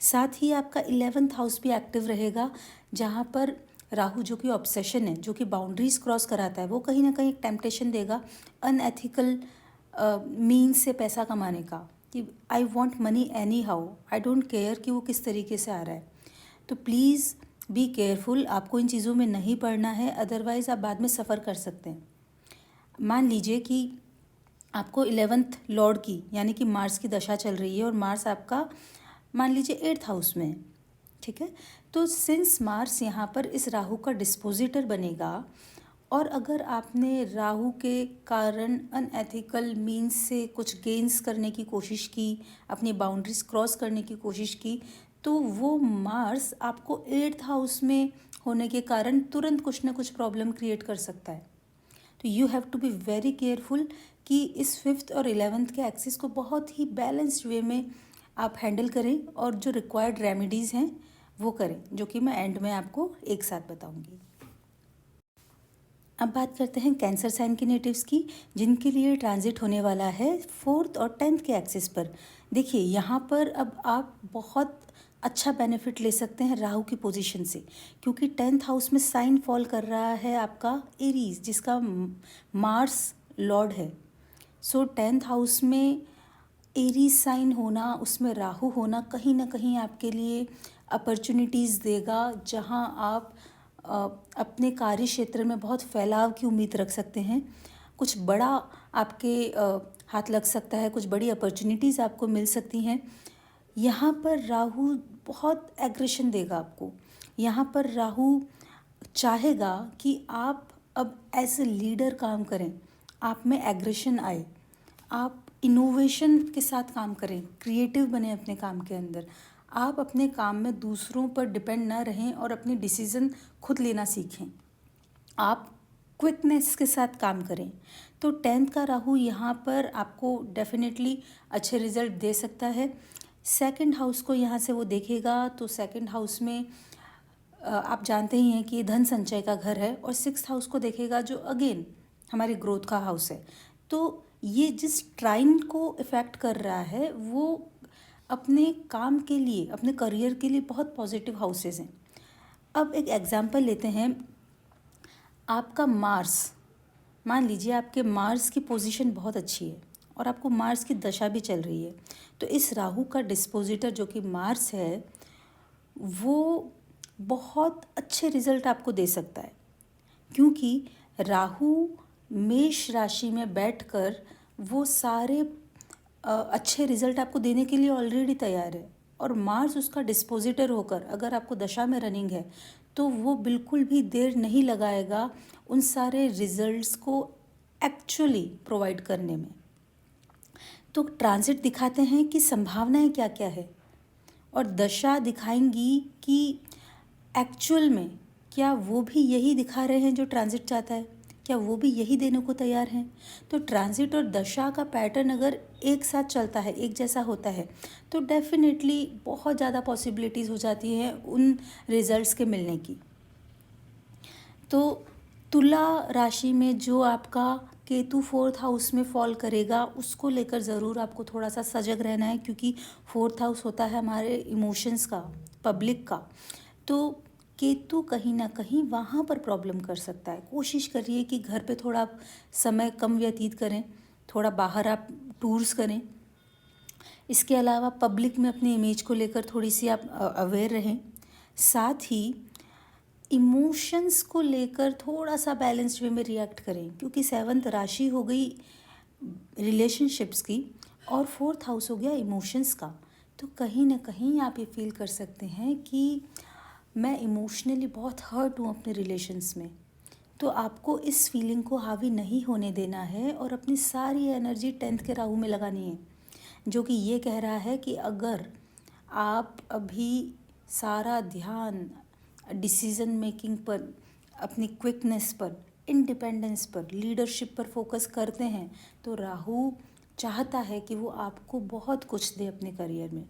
साथ ही आपका 11th हाउस भी एक्टिव रहेगा, जहाँ पर राहु जो कि ऑब्सेशन है, जो कि बाउंड्रीज क्रॉस कराता है, वो कहीं ना कहीं एक टेम्पटेशन देगा अनएथिकल मीन्स से पैसा कमाने का, कि I want money any how, I don't care कि वो किस तरीके से आ रहा है। तो प्लीज़ बी केयरफुल, आपको इन चीज़ों में नहीं पड़ना है, अदरवाइज़ आप बाद में सफ़र कर सकते हैं। मान लीजिए कि आपको 11th लॉर्ड की यानी कि मार्स की दशा चल रही है और मार्स आपका मान लीजिए 8th हाउस में है, ठीक है। तो सिंस मार्स यहाँ पर इस राहु का डिस्पोजिटर बनेगा और अगर आपने राहु के कारण अनएथिकल मीन्स से कुछ गेन्स करने की कोशिश की, अपनी बाउंड्रीज क्रॉस करने की कोशिश की, तो वो मार्स आपको 8th हाउस में होने के कारण तुरंत कुछ ना कुछ प्रॉब्लम क्रिएट कर सकता है। तो you have to be very careful कि इस 5th और 11th के एक्सिस को बहुत ही बैलेंस्ड वे में आप हैंडल करें और जो रिक्वायर्ड रेमेडीज़ हैं वो करें, जो कि मैं एंड में आपको एक साथ बताऊंगी। अब बात करते हैं कैंसर साइन के नेटिव्स की, जिनके लिए ट्रांजिट होने वाला है 4th और 10th के एक्सिस पर। देखिए यहाँ पर अब आप बहुत अच्छा बेनिफिट ले सकते हैं राहु की पोजीशन से, क्योंकि 10th हाउस में साइन फॉल कर रहा है आपका एरीज, जिसका मार्स लॉर्ड है। सो 10th हाउस में एरीज साइन होना, उसमें राहु होना कहीं ना कहीं आपके लिए अपॉर्चुनिटीज़ देगा, जहां आप अपने कार्य क्षेत्र में बहुत फैलाव की उम्मीद रख सकते हैं। कुछ बड़ा आपके हाथ लग सकता है, कुछ बड़ी अपॉर्चुनिटीज़ आपको मिल सकती हैं। यहाँ पर राहु बहुत एग्रेशन देगा आपको। यहाँ पर राहु चाहेगा कि आप अब एज ए लीडर काम करें, आप में एग्रेशन आए, आप इनोवेशन के साथ काम करें, क्रिएटिव बने अपने काम के अंदर, आप अपने काम में दूसरों पर डिपेंड ना रहें और अपने डिसीज़न खुद लेना सीखें, आप क्विकनेस के साथ काम करें। तो 10th का राहु यहाँ पर आपको डेफिनेटली अच्छे रिजल्ट दे सकता है। 2nd हाउस को यहाँ से वो देखेगा, तो 2nd हाउस में आप जानते ही हैं कि ये धन संचय का घर है, और 6th हाउस को देखेगा जो अगेन हमारे ग्रोथ का हाउस है। तो ये जिस ट्राइन को इफ़ेक्ट कर रहा है वो अपने काम के लिए, अपने करियर के लिए बहुत पॉजिटिव हाउसेस हैं। अब एक एग्जांपल लेते हैं, आपका मार्स, मान लीजिए आपके मार्स की पोजीशन बहुत अच्छी है और आपको मार्स की दशा भी चल रही है, तो इस राहु का डिस्पोजिटर जो कि मार्स है वो बहुत अच्छे रिजल्ट आपको दे सकता है, क्योंकि राहु मेष राशि में बैठकर वो सारे अच्छे रिजल्ट आपको देने के लिए ऑलरेडी तैयार है, और मार्स उसका डिस्पोजिटर होकर अगर आपको दशा में रनिंग है तो वो बिल्कुल भी देर नहीं लगाएगा उन सारे रिजल्ट्स को एक्चुअली प्रोवाइड करने में। तो ट्रांजिट दिखाते हैं कि संभावनाएं क्या क्या है, और दशा दिखाएंगी कि एक्चुअल में क्या वो भी यही दिखा रहे हैं जो ट्रांजिट चाहता है, क्या वो भी यही देने को तैयार हैं। तो ट्रांजिट और दशा का पैटर्न अगर एक साथ चलता है, एक जैसा होता है, तो डेफिनेटली बहुत ज़्यादा पॉसिबिलिटीज़ हो जाती हैं उन रिजल्ट्स के मिलने की। तो तुला राशि में जो आपका केतु 4th हाउस में फॉल करेगा उसको लेकर ज़रूर आपको थोड़ा सा सजग रहना है, क्योंकि 4th हाउस होता है हमारे इमोशंस का, पब्लिक का। तो केतु कहीं ना कहीं वहाँ पर प्रॉब्लम कर सकता है। कोशिश करिए कि घर पे थोड़ा समय कम व्यतीत करें, थोड़ा बाहर आप टूर्स करें। इसके अलावा पब्लिक में अपनी इमेज को लेकर थोड़ी सी आप अवेयर रहें। साथ ही इमोशंस को लेकर थोड़ा सा बैलेंस्ड वे में रिएक्ट करें, क्योंकि 7th राशि हो गई रिलेशनशिप्स की और 4th हाउस हो गया इमोशंस का। तो कहीं ना कहीं आप ये फील कर सकते हैं कि मैं इमोशनली बहुत हर्ट हूँ अपने रिलेशन्स में। तो आपको इस फीलिंग को हावी नहीं होने देना है और अपनी सारी एनर्जी 10th के राहु में लगानी है, जो कि ये कह रहा है कि अगर आप अभी सारा ध्यान डिसीज़न मेकिंग पर, अपनी क्विकनेस पर, इंडिपेंडेंस पर, लीडरशिप पर फोकस करते हैं, तो राहु चाहता है कि वो आपको बहुत कुछ दे अपने करियर में।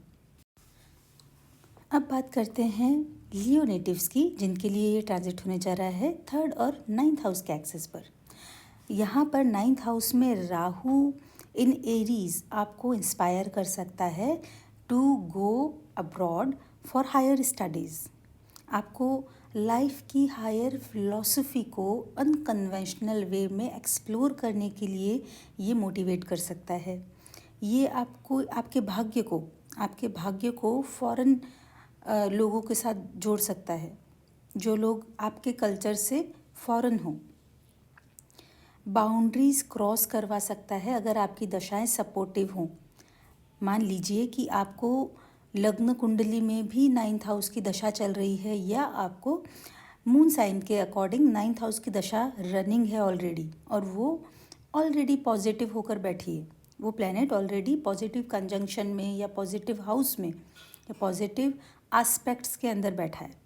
अब बात करते हैं लियो नेटिव्स की, जिनके लिए ये ट्रांजिट होने जा रहा है 3rd और 9th हाउस के एक्सेस पर। यहाँ पर 9th हाउस में राहु इन एरीज आपको इंस्पायर कर सकता है to go abroad for higher studies. आपको लाइफ की हायर फिलॉसफी को अनकन्वेंशनल वे में एक्सप्लोर करने के लिए ये मोटिवेट कर सकता है। ये आपको आपके भाग्य को फॉरेन लोगों के साथ जोड़ सकता है, जो लोग आपके कल्चर से फॉरेन हों। बाउंड्रीज़ क्रॉस करवा सकता है अगर आपकी दशाएं सपोर्टिव हों। मान लीजिए कि आपको लग्न कुंडली में भी 9th हाउस की दशा चल रही है, या आपको मून साइन के अकॉर्डिंग 9th हाउस की दशा रनिंग है ऑलरेडी, और वो ऑलरेडी पॉजिटिव होकर बैठी है, वो प्लैनेट ऑलरेडी पॉजिटिव कंजंक्शन में या पॉजिटिव हाउस में या पॉजिटिव एस्पेक्ट्स के अंदर बैठा है,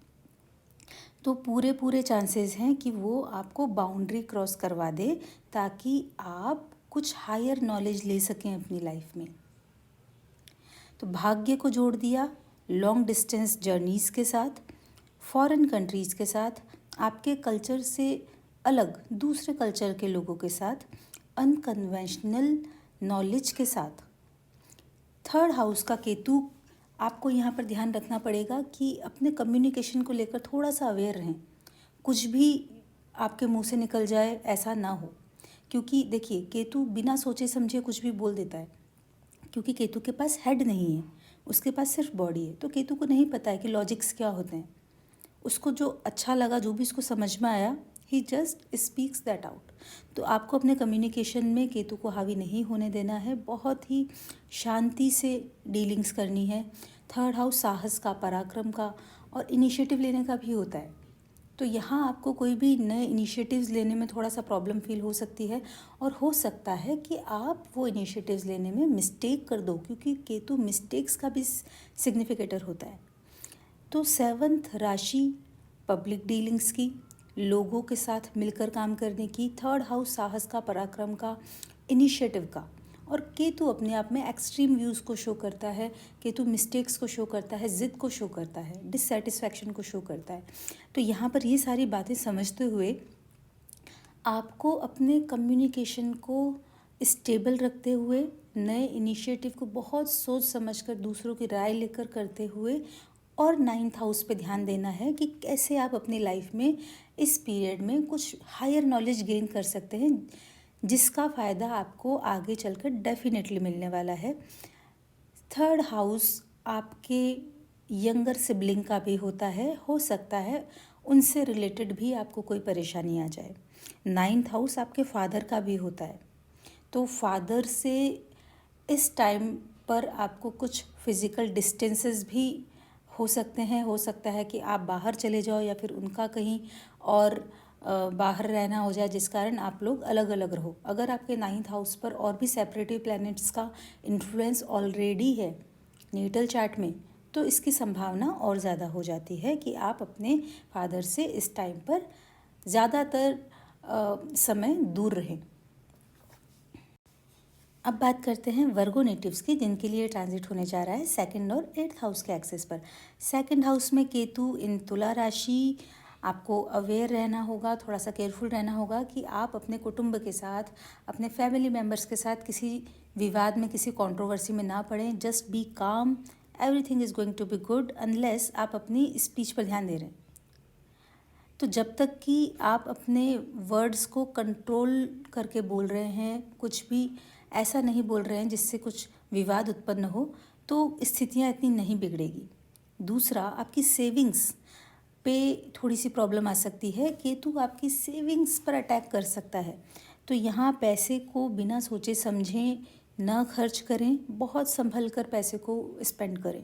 तो पूरे चांसेस हैं कि वो आपको बाउंड्री क्रॉस करवा दे ताकि आप कुछ हायर नॉलेज ले सकें अपनी लाइफ में। तो भाग्य को जोड़ दिया लॉन्ग डिस्टेंस जर्नीज़ के साथ, फॉरेन कंट्रीज़ के साथ, आपके कल्चर से अलग दूसरे कल्चर के लोगों के साथ, अनकन्वेंशनल नॉलेज के साथ। 3rd हाउस का केतु, आपको यहाँ पर ध्यान रखना पड़ेगा कि अपने कम्युनिकेशन को लेकर थोड़ा सा अवेयर रहें, कुछ भी आपके मुंह से निकल जाए ऐसा ना हो, क्योंकि देखिए केतु बिना सोचे समझे कुछ भी बोल देता है, क्योंकि केतु के पास हेड नहीं है, उसके पास सिर्फ बॉडी है। तो केतु को नहीं पता है कि लॉजिक्स क्या होते हैं, उसको जो अच्छा लगा, जो भी उसको समझ में आया, ही जस्ट स्पीक्स दैट आउट। तो आपको अपने कम्युनिकेशन में केतु को हावी नहीं होने देना है, बहुत ही शांति से डीलिंग्स करनी है। 3rd हाउस साहस का, पराक्रम का और इनिशिएटिव लेने का भी होता है। तो यहाँ आपको कोई भी नए इनिशिएटिव्स लेने में थोड़ा सा प्रॉब्लम फील हो सकती है, और हो सकता है कि आप वो इनिशिएटिव्स लेने में मिस्टेक कर दो, क्योंकि केतु मिस्टेक्स का भी सिग्निफिकेटर होता है। तो 7th राशि पब्लिक डीलिंग्स की, लोगों के साथ मिलकर काम करने की। 3rd हाउस साहस का, पराक्रम का, इनिशिएटिव का। और केतु अपने आप में एक्सट्रीम व्यूज़ को शो करता है, केतु मिस्टेक्स को शो करता है, ज़िद को शो करता है, डिससेटिस्फैक्शन को शो करता है। तो यहाँ पर ये सारी बातें समझते हुए आपको अपने कम्युनिकेशन को स्टेबल रखते हुए, नए इनिशिएटिव को बहुत सोच समझकर दूसरों की राय लेकर करते हुए, और 9th हाउस पे ध्यान देना है कि कैसे आप अपनी लाइफ में इस पीरियड में कुछ हायर नॉलेज गेन कर सकते हैं, जिसका फ़ायदा आपको आगे चलकर डेफिनेटली मिलने वाला है। 3rd हाउस आपके यंगर सिबलिंग का भी होता है, हो सकता है उनसे रिलेटेड भी आपको कोई परेशानी आ जाए। 9th हाउस आपके फादर का भी होता है, तो फादर से इस टाइम पर आपको कुछ फिज़िकल डिस्टेंसेस भी हो सकते हैं। हो सकता है कि आप बाहर चले जाओ या फिर उनका कहीं और बाहर रहना हो जाए, जिस कारण आप लोग अलग अलग रहो। अगर आपके 9th हाउस पर और भी सेपरेटिव प्लैनेट्स का इन्फ्लुएंस ऑलरेडी है नेटल चार्ट में, तो इसकी संभावना और ज़्यादा हो जाती है कि आप अपने फादर से इस टाइम पर ज़्यादातर समय दूर रहें। अब बात करते हैं वर्गो नेटिव्स की, जिनके लिए ट्रांजिट होने जा रहा है 2nd और 8th हाउस के एक्सेस पर। 2nd हाउस में केतु इन तुला राशि, आपको अवेयर रहना होगा, थोड़ा सा केयरफुल रहना होगा कि आप अपने कुटुंब के साथ, अपने फैमिली मेम्बर्स के साथ किसी विवाद में, किसी कंट्रोवर्सी में ना पड़ें। Just be calm, everything is going to be good unless आप अपनी स्पीच पर ध्यान दे रहे हैं। तो जब तक कि आप अपने वर्ड्स को कंट्रोल करके बोल रहे हैं, कुछ भी ऐसा नहीं बोल रहे हैं जिससे कुछ विवाद उत्पन्न हो, तो स्थितियां इतनी नहीं बिगड़ेगी। दूसरा, आपकी सेविंग्स पे थोड़ी सी प्रॉब्लम आ सकती है। केतु आपकी सेविंग्स पर अटैक कर सकता है, तो यहाँ पैसे को बिना सोचे समझे न खर्च करें, बहुत संभल कर पैसे को स्पेंड करें,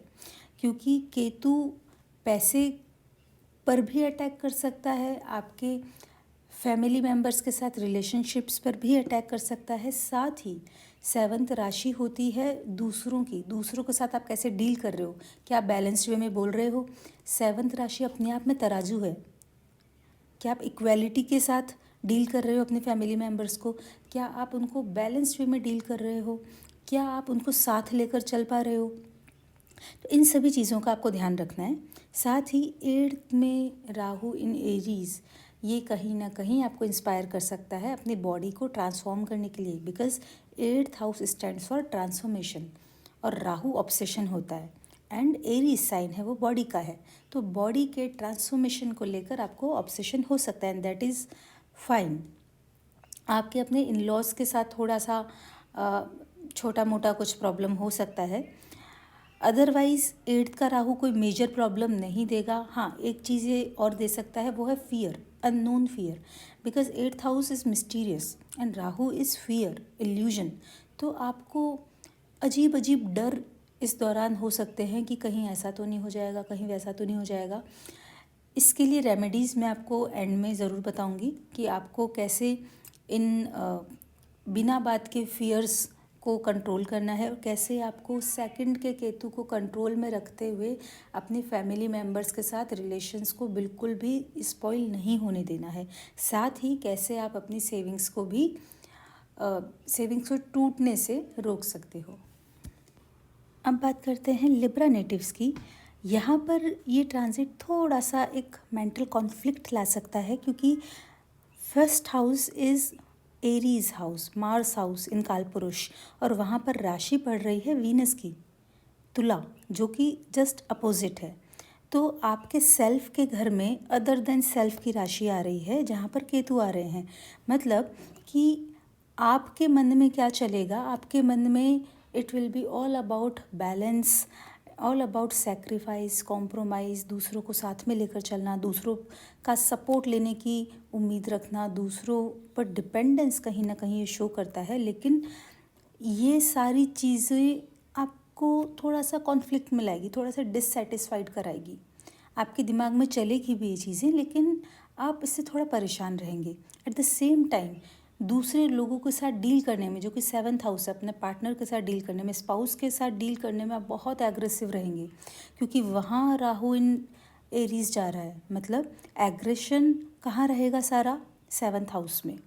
क्योंकि केतु पैसे पर भी अटैक कर सकता है, आपके फैमिली मेम्बर्स के साथ रिलेशनशिप्स पर भी अटैक कर सकता है। साथ ही 7th राशि होती है दूसरों की, दूसरों के साथ आप कैसे डील कर रहे हो, क्या आप बैलेंस्ड वे में बोल रहे हो। 7th राशि अपने आप में तराजू है, क्या आप इक्वालिटी के साथ डील कर रहे हो अपने फैमिली मेम्बर्स को, क्या आप उनको बैलेंस्ड वे में डील कर रहे हो, क्या आप उनको साथ लेकर चल पा रहे हो। तो इन सभी चीज़ों का आपको ध्यान रखना है। साथ ही 8th में राहु इन एरीज़, ये कहीं ना कहीं आपको इंस्पायर कर सकता है अपनी बॉडी को ट्रांसफॉर्म करने के लिए, because 8th house stands for transformation, और राहु ऑब्सेशन होता है, एंड एरीज साइन है वो बॉडी का है, तो बॉडी के ट्रांसफॉर्मेशन को लेकर आपको ऑब्सेशन हो सकता है, एंड दैट इज़ फाइन। आपके अपने इन लॉज के साथ थोड़ा सा छोटा मोटा कुछ प्रॉब्लम हो सकता है, अदरवाइज़ 8th का राहु कोई मेजर प्रॉब्लम नहीं देगा। हाँ, एक चीज़ ये और दे सकता है, वो है fear, unknown fear, because 8th house is mysterious and Rahu is fear, illusion. तो आपको अजीब अजीब डर इस दौरान हो सकते हैं कि कहीं ऐसा तो नहीं हो जाएगा, कहीं वैसा तो नहीं हो जाएगा। इसके लिए रेमेडीज़ मैं आपको एंड में ज़रूर बताऊंगी कि आपको कैसे इन बिना बात के फियर्स को कंट्रोल करना है और कैसे आपको सेकंड के केतु को कंट्रोल में रखते हुए अपनी फैमिली मेम्बर्स के साथ रिलेशंस को बिल्कुल भी स्पॉइल नहीं होने देना है। साथ ही कैसे आप अपनी सेविंग्स को टूटने से रोक सकते हो। अब बात करते हैं लिब्रा नेटिव्स की। यहाँ पर ये ट्रांजिट थोड़ा सा एक मेंटल कॉन्फ्लिक्ट ला सकता है, क्योंकि first house is Aries house, Mars house in कालपुरुष, और वहाँ पर राशि पड़ रही है वीनस की, तुला, जो कि जस्ट अपोजिट है। तो आपके सेल्फ के घर में अदर देन सेल्फ की राशि आ रही है, जहाँ पर केतु आ रहे हैं। मतलब कि आपके मन में क्या चलेगा, आपके मन में it will be all about balance, all about sacrifice, compromise, दूसरों को साथ में लेकर चलना, दूसरों का सपोर्ट लेने की उम्मीद रखना, दूसरों पर डिपेंडेंस कहीं ना कहीं ये शो करता है। लेकिन ये सारी चीज़ें आपको थोड़ा सा कॉन्फ्लिक्ट में लाएगी, थोड़ा सा डिससेटिस्फाइड कराएगी। आपके दिमाग में चलेगी भी ये चीज़ें, लेकिन आप इससे थोड़ा परेशान रहेंगे। एट द सेम टाइम दूसरे लोगों के साथ डील करने में, जो कि 7th हाउस है, अपने पार्टनर के साथ डील करने में, स्पाउस के साथ डील करने में आप बहुत एग्रेसिव रहेंगे, क्योंकि वहाँ राहु इन एरीज जा रहा है। मतलब एग्रेशन कहाँ रहेगा सारा? 7th हाउस में।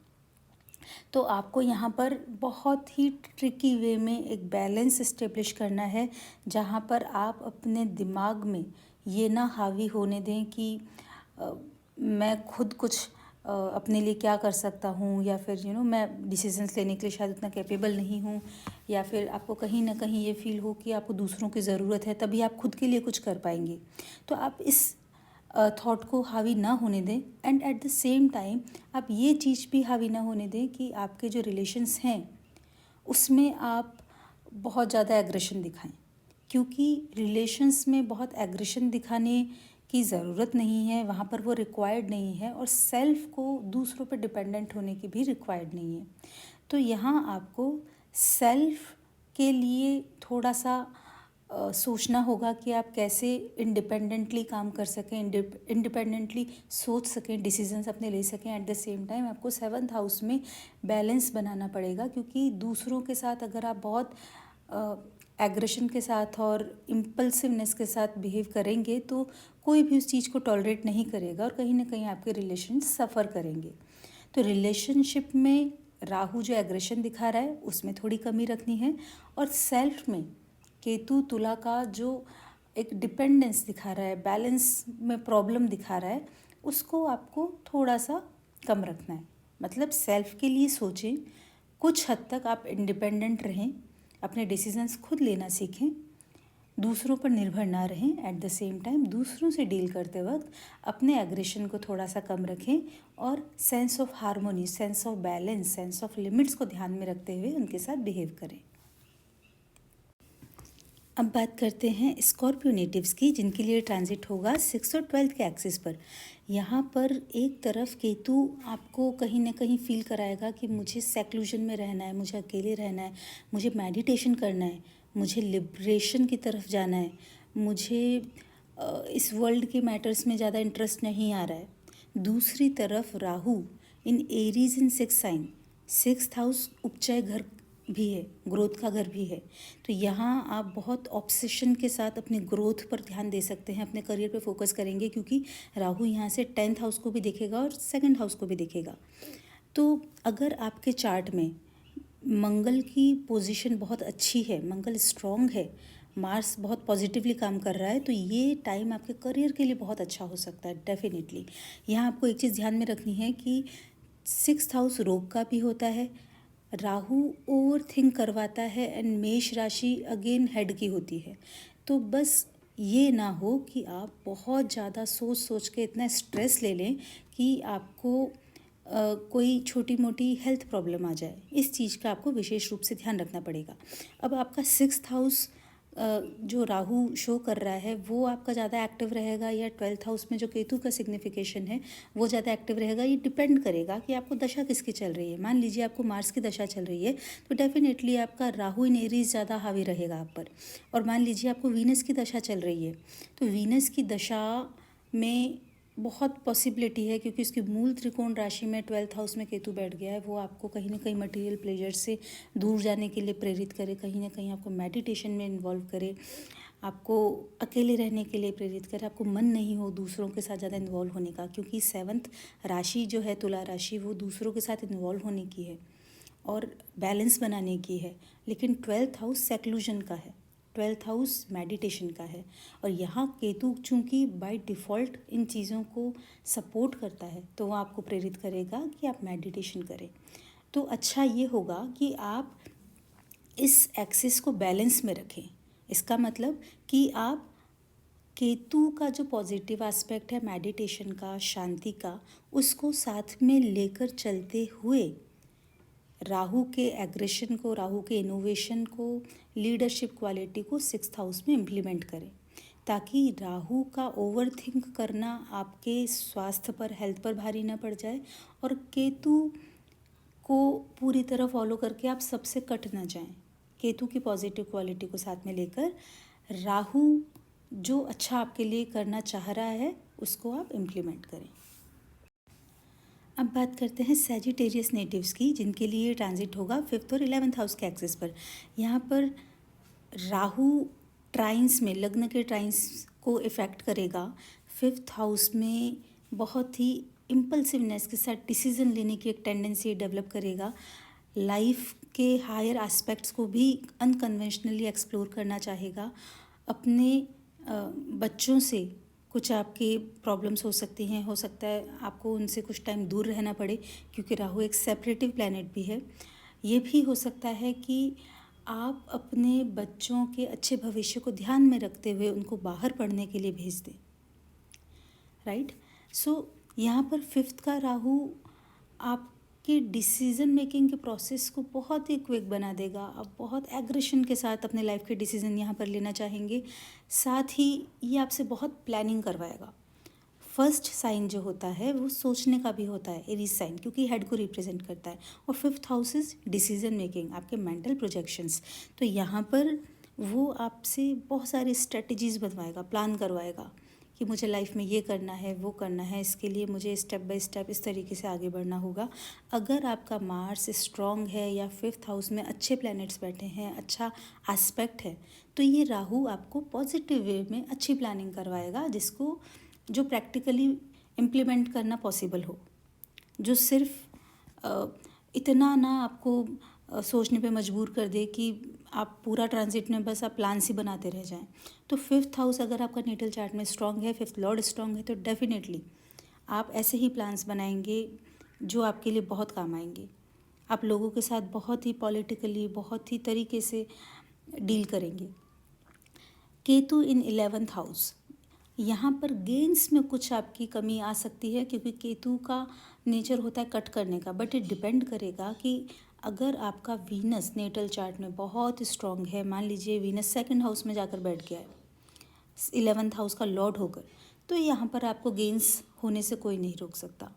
तो आपको यहाँ पर बहुत ही ट्रिकी वे में एक बैलेंस इस्टेब्लिश करना है, जहाँ पर आप अपने दिमाग में ये ना हावी होने दें कि मैं खुद कुछ अपने लिए क्या कर सकता हूँ, या फिर मैं डिसीजंस लेने के लिए शायद उतना कैपेबल नहीं हूँ, या फिर आपको कहीं ना कहीं ये फील हो कि आपको दूसरों की ज़रूरत है, तभी आप खुद के लिए कुछ कर पाएंगे। तो आप इस थॉट को हावी ना होने दें, and at the same time आप ये चीज़ भी हावी ना होने दें कि आपके जो रिलेशंस हैं उसमें आप बहुत ज़्यादा एग्रेशन दिखाएं, क्योंकि रिलेशंस में बहुत एग्रेशन दिखाने की ज़रूरत नहीं है, वहाँ पर वो रिक्वायर्ड नहीं है, और सेल्फ को दूसरों पर डिपेंडेंट होने की भी रिक्वायर्ड नहीं है। तो यहाँ आपको सेल्फ के लिए थोड़ा सा सोचना होगा कि आप कैसे इंडिपेंडेंटली काम कर सकें, इंडिपेंडेंटली सोच सकें, डिसीजंस अपने ले सकें। एट द सेम टाइम आपको 7th हाउस में बैलेंस बनाना पड़ेगा, क्योंकि दूसरों के साथ अगर आप बहुत एग्रेशन के साथ और इम्पल्सिवनेस के साथ बिहेव करेंगे तो कोई भी उस चीज़ को टॉलरेट नहीं करेगा, और कहीं ना कहीं आपके रिलेशन सफ़र करेंगे। तो रिलेशनशिप में राहु जो एग्रेशन दिखा रहा है उसमें थोड़ी कमी रखनी है, और सेल्फ में केतु तुला का जो एक डिपेंडेंस दिखा रहा है, बैलेंस में प्रॉब्लम दिखा रहा है, उसको आपको थोड़ा सा कम रखना है। मतलब सेल्फ के लिए सोचें, कुछ हद तक आप इंडिपेंडेंट रहें, अपने डिसीजंस खुद लेना सीखें, दूसरों पर निर्भर ना रहें। एट द सेम टाइम दूसरों से डील करते वक्त अपने एग्रेशन को थोड़ा सा कम रखें, और sense of harmony, sense of balance, sense of limits को ध्यान में रखते हुए उनके साथ बिहेव करें। अब बात करते हैं स्कॉर्पियो नेटिव्स की, जिनके लिए ट्रांजिट होगा 6th और 12th के एक्सिस पर। यहाँ पर एक तरफ केतु आपको कहीं ना कहीं फील कराएगा कि मुझे सेक्लूजन में रहना है, मुझे अकेले रहना है, मुझे मेडिटेशन करना है, मुझे लिबरेशन की तरफ जाना है, मुझे इस वर्ल्ड के मैटर्स में ज़्यादा इंटरेस्ट नहीं आ रहा है। दूसरी तरफ Rahu in Aries in 6th sign, 6th house उपचय घर भी है, ग्रोथ का घर भी है। तो यहाँ आप बहुत ऑब्सेशन के साथ अपनी ग्रोथ पर ध्यान दे सकते हैं, अपने करियर पे फोकस करेंगे, क्योंकि राहु यहाँ से 10th हाउस को भी देखेगा और 2nd हाउस को भी देखेगा। तो अगर आपके चार्ट में मंगल की पोजीशन बहुत अच्छी है, मंगल स्ट्रॉन्ग है, मार्स बहुत पॉजिटिवली काम कर रहा है, तो ये टाइम आपके करियर के लिए बहुत अच्छा हो सकता है डेफिनेटली। यहाँ आपको एक चीज़ ध्यान में रखनी है कि 6th हाउस रोग का भी होता है, राहु ओवर थिंक करवाता है, एंड मेष राशि अगेन हेड की होती है। तो बस ये ना हो कि आप बहुत ज़्यादा सोच सोच के इतना स्ट्रेस ले लें कि आपको कोई छोटी मोटी हेल्थ प्रॉब्लम आ जाए। इस चीज़ का आपको विशेष रूप से ध्यान रखना पड़ेगा। अब आपका 6th हाउस जो राहु शो कर रहा है वो आपका ज़्यादा एक्टिव रहेगा या 12th हाउस में जो केतु का सिग्निफिकेशन है वो ज़्यादा एक्टिव रहेगा, ये डिपेंड करेगा कि आपको दशा किसकी चल रही है। मान लीजिए आपको मार्स की दशा चल रही है तो डेफिनेटली आपका राहु इन एरीज ज़्यादा हावी रहेगा आप पर। और मान लीजिए आपको वीनस की दशा चल रही है तो वीनस की दशा में बहुत पॉसिबिलिटी है, क्योंकि उसकी मूल त्रिकोण राशि में 12th हाउस में केतु बैठ गया है, वो आपको कहीं ना कहीं मटेरियल प्लेजर से दूर जाने के लिए प्रेरित करे, कहीं ना कहीं आपको मेडिटेशन में इन्वॉल्व करे, आपको अकेले रहने के लिए प्रेरित करे, आपको मन नहीं हो दूसरों के साथ ज़्यादा इन्वॉल्व होने का, क्योंकि 7th राशि जो है तुला राशि वो दूसरों के साथ इन्वॉल्व होने की है और बैलेंस बनाने की है। लेकिन 12th हाउस सेक्लूजन का है, 12th हाउस मेडिटेशन का है, और यहाँ केतु चूँकि बाय डिफ़ॉल्ट इन चीज़ों को सपोर्ट करता है तो वो आपको प्रेरित करेगा कि आप मेडिटेशन करें। तो अच्छा ये होगा कि आप इस एक्सिस को बैलेंस में रखें। इसका मतलब कि आप केतु का जो पॉजिटिव एस्पेक्ट है मेडिटेशन का, शांति का, उसको साथ में लेकर चलते हुए राहु के एग्रेशन को, राहु के इनोवेशन को, लीडरशिप क्वालिटी को 6th हाउस में इम्प्लीमेंट करें, ताकि राहु का ओवर थिंक करना आपके स्वास्थ्य पर, हेल्थ पर भारी ना पड़ जाए, और केतु को पूरी तरह फॉलो करके आप सबसे कट ना जाएं। केतु की पॉजिटिव क्वालिटी को साथ में लेकर राहु जो अच्छा आपके लिए करना चाह रहा है उसको आप इम्प्लीमेंट करें। अब बात करते हैं सैजिटेरियस नेटिव्स की, जिनके लिए ट्रांजिट होगा 5th और 11th हाउस के एक्सिस पर। यहाँ पर राहु ट्राइन्स में, लग्न के ट्राइन्स को इफ़ेक्ट करेगा। 5th हाउस में बहुत ही इम्पल्सिवनेस के साथ डिसीज़न लेने की एक टेंडेंसी डेवलप करेगा। लाइफ के हायर एस्पेक्ट्स को भी अनकन्वेंशनली एक्सप्लोर करना चाहेगा। अपने बच्चों से कुछ आपके प्रॉब्लम्स हो सकती हैं, हो सकता है आपको उनसे कुछ टाइम दूर रहना पड़े, क्योंकि राहु एक सेपरेटिव प्लैनेट भी है। ये भी हो सकता है कि आप अपने बच्चों के अच्छे भविष्य को ध्यान में रखते हुए उनको बाहर पढ़ने के लिए भेज दें, राइट। सो यहाँ पर 5th का राहु आपके डिसीज़न मेकिंग के प्रोसेस को बहुत ही क्विक बना देगा। आप बहुत एग्रेशन के साथ अपने लाइफ के डिसीज़न यहाँ पर लेना चाहेंगे। साथ ही ये आपसे बहुत प्लानिंग करवाएगा। फर्स्ट साइन जो होता है वो सोचने का भी होता है, एरीज साइन, क्योंकि हेड को रिप्रेजेंट करता है, और 5th house is decision making, आपके मेंटल प्रोजेक्शंस। तो यहाँ पर वो आपसे बहुत सारी स्ट्रेटजीज बनवाएगा, प्लान करवाएगा कि मुझे लाइफ में ये करना है, वो करना है, इसके लिए मुझे स्टेप बाय स्टेप इस तरीके से आगे बढ़ना होगा। अगर आपका मार्स स्ट्रॉन्ग है या 5th हाउस में अच्छे प्लैनेट्स बैठे हैं, अच्छा एस्पेक्ट है, तो ये राहु आपको पॉजिटिव वे में अच्छी प्लानिंग करवाएगा, जिसको जो प्रैक्टिकली इम्प्लीमेंट करना पॉसिबल हो, जो सिर्फ इतना ना आपको सोचने पे मजबूर कर दे कि आप पूरा ट्रांजिट में बस आप प्लान्स ही बनाते रह जाएं। तो 5th हाउस अगर आपका नेटल चार्ट में स्ट्रॉन्ग है, 5th लॉर्ड स्ट्रॉन्ग है, तो डेफिनेटली आप ऐसे ही प्लान्स बनाएंगे जो आपके लिए बहुत काम आएंगे। आप लोगों के साथ बहुत ही पॉलिटिकली, बहुत ही तरीके से डील करेंगे। केतु इन 11th हाउस, यहाँ पर गेंस में कुछ आपकी कमी आ सकती है, क्योंकि केतु का नेचर होता है कट करने का, बट ये डिपेंड करेगा कि अगर आपका वीनस नेटल चार्ट में बहुत स्ट्रॉन्ग है, मान लीजिए वीनस 2nd हाउस में जाकर बैठ गया है 11th हाउस का लॉर्ड होकर, तो यहाँ पर आपको गेंस होने से कोई नहीं रोक सकता।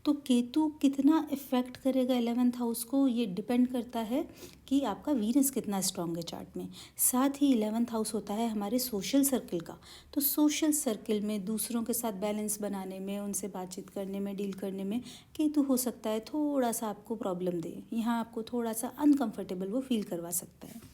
तो केतु कितना इफ़ेक्ट करेगा 11th हाउस को, ये डिपेंड करता है कि आपका वीनस कितना स्ट्रॉन्ग है चार्ट में। साथ ही 11th हाउस होता है हमारे सोशल सर्कल का, तो सोशल सर्कल में दूसरों के साथ बैलेंस बनाने में, उनसे बातचीत करने में, डील करने में केतु हो सकता है थोड़ा सा आपको प्रॉब्लम दे, यहाँ आपको थोड़ा सा अनकम्फर्टेबल वो फील करवा सकता है।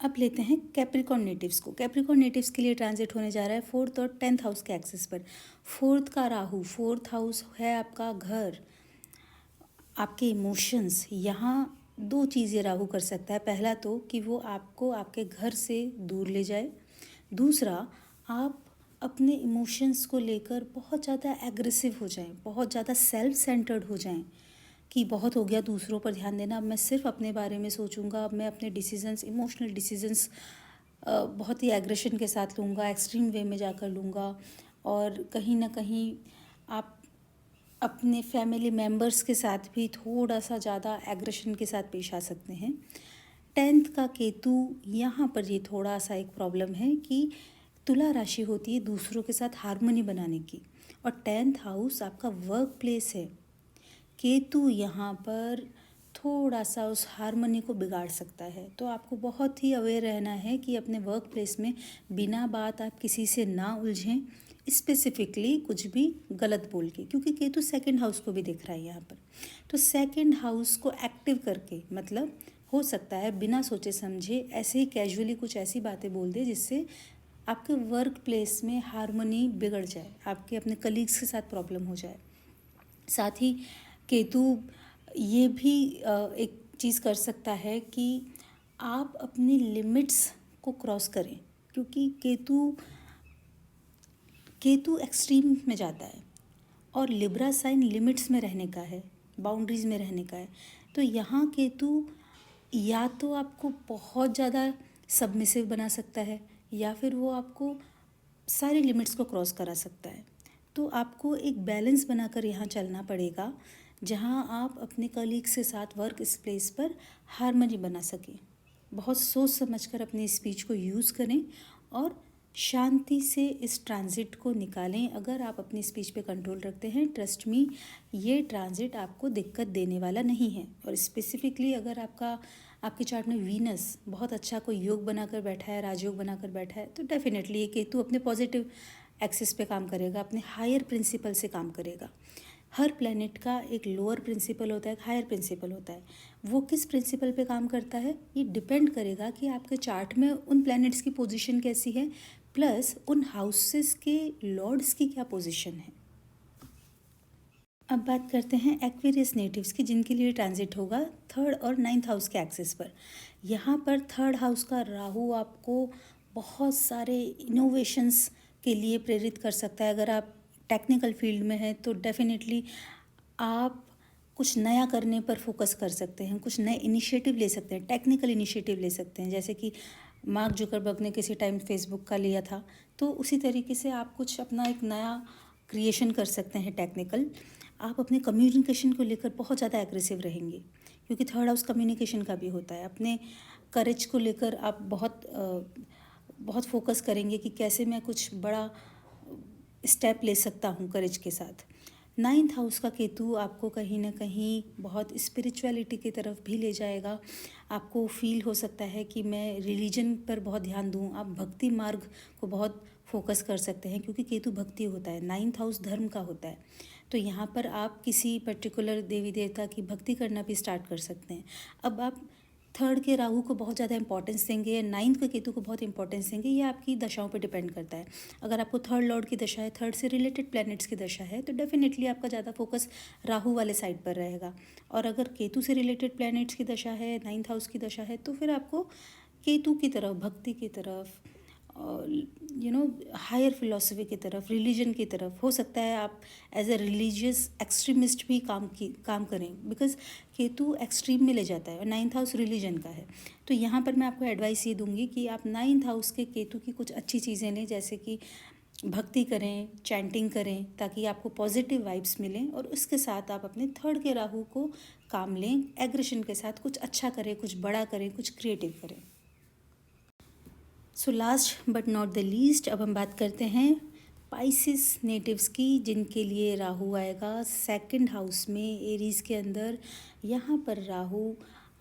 अब लेते हैं कैप्रिकॉर्न नेटिव्स को। कैप्रिकॉर्न नेटिव्स के लिए ट्रांजिट होने जा रहा है 4th और 10th हाउस के एक्सिस पर। 4th का राहु, 4th हाउस है आपका घर, आपके इमोशंस। यहाँ दो चीज़ें राहु कर सकता है। पहला तो कि वो आपको आपके घर से दूर ले जाए, दूसरा आप अपने इमोशंस को लेकर बहुत ज़्यादा एग्रेसिव हो जाएं, बहुत ज़्यादा सेल्फ सेंटर्ड हो जाएं कि बहुत हो गया दूसरों पर ध्यान देना, अब मैं सिर्फ अपने बारे में सोचूंगा, अब मैं अपने डिसीजंस, इमोशनल डिसीजंस बहुत ही एग्रेशन के साथ लूँगा, एक्सट्रीम वे में जाकर लूँगा, और कहीं ना कहीं आप अपने फैमिली मेम्बर्स के साथ भी थोड़ा सा ज़्यादा एग्रेशन के साथ पेश आ सकते हैं। 10th का केतु, यहाँ पर ये थोड़ा सा एक प्रॉब्लम है कि तुला राशि होती है दूसरों के साथ हार्मनी बनाने की, और 10th हाउस आपका वर्क प्लेस है। केतु यहाँ पर थोड़ा सा उस हार्मनी को बिगाड़ सकता है, तो आपको बहुत ही अवेयर रहना है कि अपने वर्क प्लेस में बिना बात आप किसी से ना उलझें, स्पेसिफिकली कुछ भी गलत बोल के, क्योंकि केतु सेकंड हाउस को भी दिख रहा है यहाँ पर। तो सेकंड हाउस को एक्टिव करके, मतलब हो सकता है बिना सोचे समझे ऐसे ही कैजुअली कुछ ऐसी बातें बोल दे जिससे आपके वर्क प्लेस में हार्मनी बिगड़ जाए, आपके अपने कलीग्स के साथ प्रॉब्लम हो जाए। साथ ही केतु ये भी एक चीज़ कर सकता है कि आप अपनी लिमिट्स को क्रॉस करें, क्योंकि केतु एक्सट्रीम में जाता है और लिब्रा साइन लिमिट्स में रहने का है, बाउंड्रीज में रहने का है। तो यहाँ केतु या तो आपको बहुत ज़्यादा सबमिसिव बना सकता है, या फिर वो आपको सारी लिमिट्स को क्रॉस करा सकता है। तो आपको एक बैलेंस बनाकर यहाँ चलना पड़ेगा, जहाँ आप अपने कलीग्स के साथ वर्क स्पेस पर हार्मनी बना सकें। बहुत सोच समझकर अपनी स्पीच को यूज़ करें और शांति से इस ट्रांजिट को निकालें। अगर आप अपनी स्पीच पे कंट्रोल रखते हैं, ट्रस्ट मी, ये ट्रांजिट आपको दिक्कत देने वाला नहीं है। और स्पेसिफिकली अगर आपके चार्ट में वीनस बहुत अच्छा कोई योग बनाकर बैठा है, राजयोग बनाकर बैठा है, तो डेफिनेटली ये केतु अपने पॉजिटिव एक्सिस पे काम करेगा, अपने हायर प्रिंसिपल से काम करेगा। हर प्लैनेट का एक लोअर प्रिंसिपल होता है, एक हायर प्रिंसिपल होता है। वो किस प्रिंसिपल पे काम करता है, ये डिपेंड करेगा कि आपके चार्ट में उन प्लैनेट्स की पोजीशन कैसी है, प्लस उन हाउसेस के लॉर्ड्स की क्या पोजीशन है। अब बात करते हैं एक्वेरियस नेटिव्स की, जिनके लिए ट्रांजिट होगा 3rd और 9th हाउस के एक्सिस पर। यहाँ पर 3rd हाउस का राहु आपको बहुत सारे इनोवेशंस के लिए प्रेरित कर सकता है। अगर आप टेक्निकल फील्ड में हैं तो डेफिनेटली आप कुछ नया करने पर फोकस कर सकते हैं, कुछ नए इनिशिएटिव ले सकते हैं, टेक्निकल इनिशिएटिव ले सकते हैं। जैसे कि मार्क जुकरबर्ग ने किसी टाइम फेसबुक का लिया था, तो उसी तरीके से आप कुछ अपना एक नया क्रिएशन कर सकते हैं टेक्निकल। आप अपने कम्युनिकेशन को लेकर बहुत ज़्यादा एग्रेसिव रहेंगे, क्योंकि 3rd हाउस कम्युनिकेशन का भी होता है। अपने करेज को लेकर आप बहुत फोकस करेंगे कि कैसे मैं कुछ बड़ा स्टेप ले सकता हूँ करेज के साथ। 9th हाउस का केतु आपको कहीं ना कहीं बहुत स्पिरिचुअलिटी की तरफ भी ले जाएगा। आपको फील हो सकता है कि मैं रिलीजन पर बहुत ध्यान दूँ, आप भक्ति मार्ग को बहुत फोकस कर सकते हैं, क्योंकि केतु भक्ति होता है, 9th हाउस धर्म का होता है। तो यहाँ पर आप किसी पर्टिकुलर देवी देवता की भक्ति करना भी स्टार्ट कर सकते हैं। अब आप 3rd के राहु को बहुत ज़्यादा इंपॉर्टेंस देंगे या 9th के केतु को बहुत इंपॉर्टेंस देंगे, ये आपकी दशाओं पे डिपेंड करता है। अगर आपको 3rd लॉर्ड की दशा है, 3rd से रिलेटेड प्लैनेट्स की दशा है, तो डेफिनेटली आपका ज़्यादा फोकस राहु वाले साइड पर रहेगा। और अगर केतु से रिलेटेड प्लैनेट्स की दशा है, 9th हाउस की दशा है, तो फिर आपको केतु की तरफ, भक्ति की तरफ, हायर फिलॉसफी की तरफ, रिलीजन की तरफ, हो सकता है आप एज ए रिलीजियस एक्सट्रीमिस्ट भी काम करें, बिकॉज केतु एक्सट्रीम में ले जाता है और 9th हाउस रिलीजन का है। तो यहाँ पर मैं आपको एडवाइस ये दूंगी कि आप 9th हाउस के केतु की कुछ अच्छी चीज़ें लें, जैसे कि भक्ति करें, चैंटिंग करें, ताकि आपको पॉजिटिव वाइब्स मिलें, और उसके साथ आप अपने 3rd के राहु को काम लें, एग्रेशन के साथ कुछ अच्छा करें, कुछ बड़ा करें, कुछ क्रिएटिव करें। So last but not the least, अब हम बात करते हैं पाइसिस नेटिव्स की, जिनके लिए राहु आएगा 2nd हाउस में, एरीज़ के अंदर। यहाँ पर राहु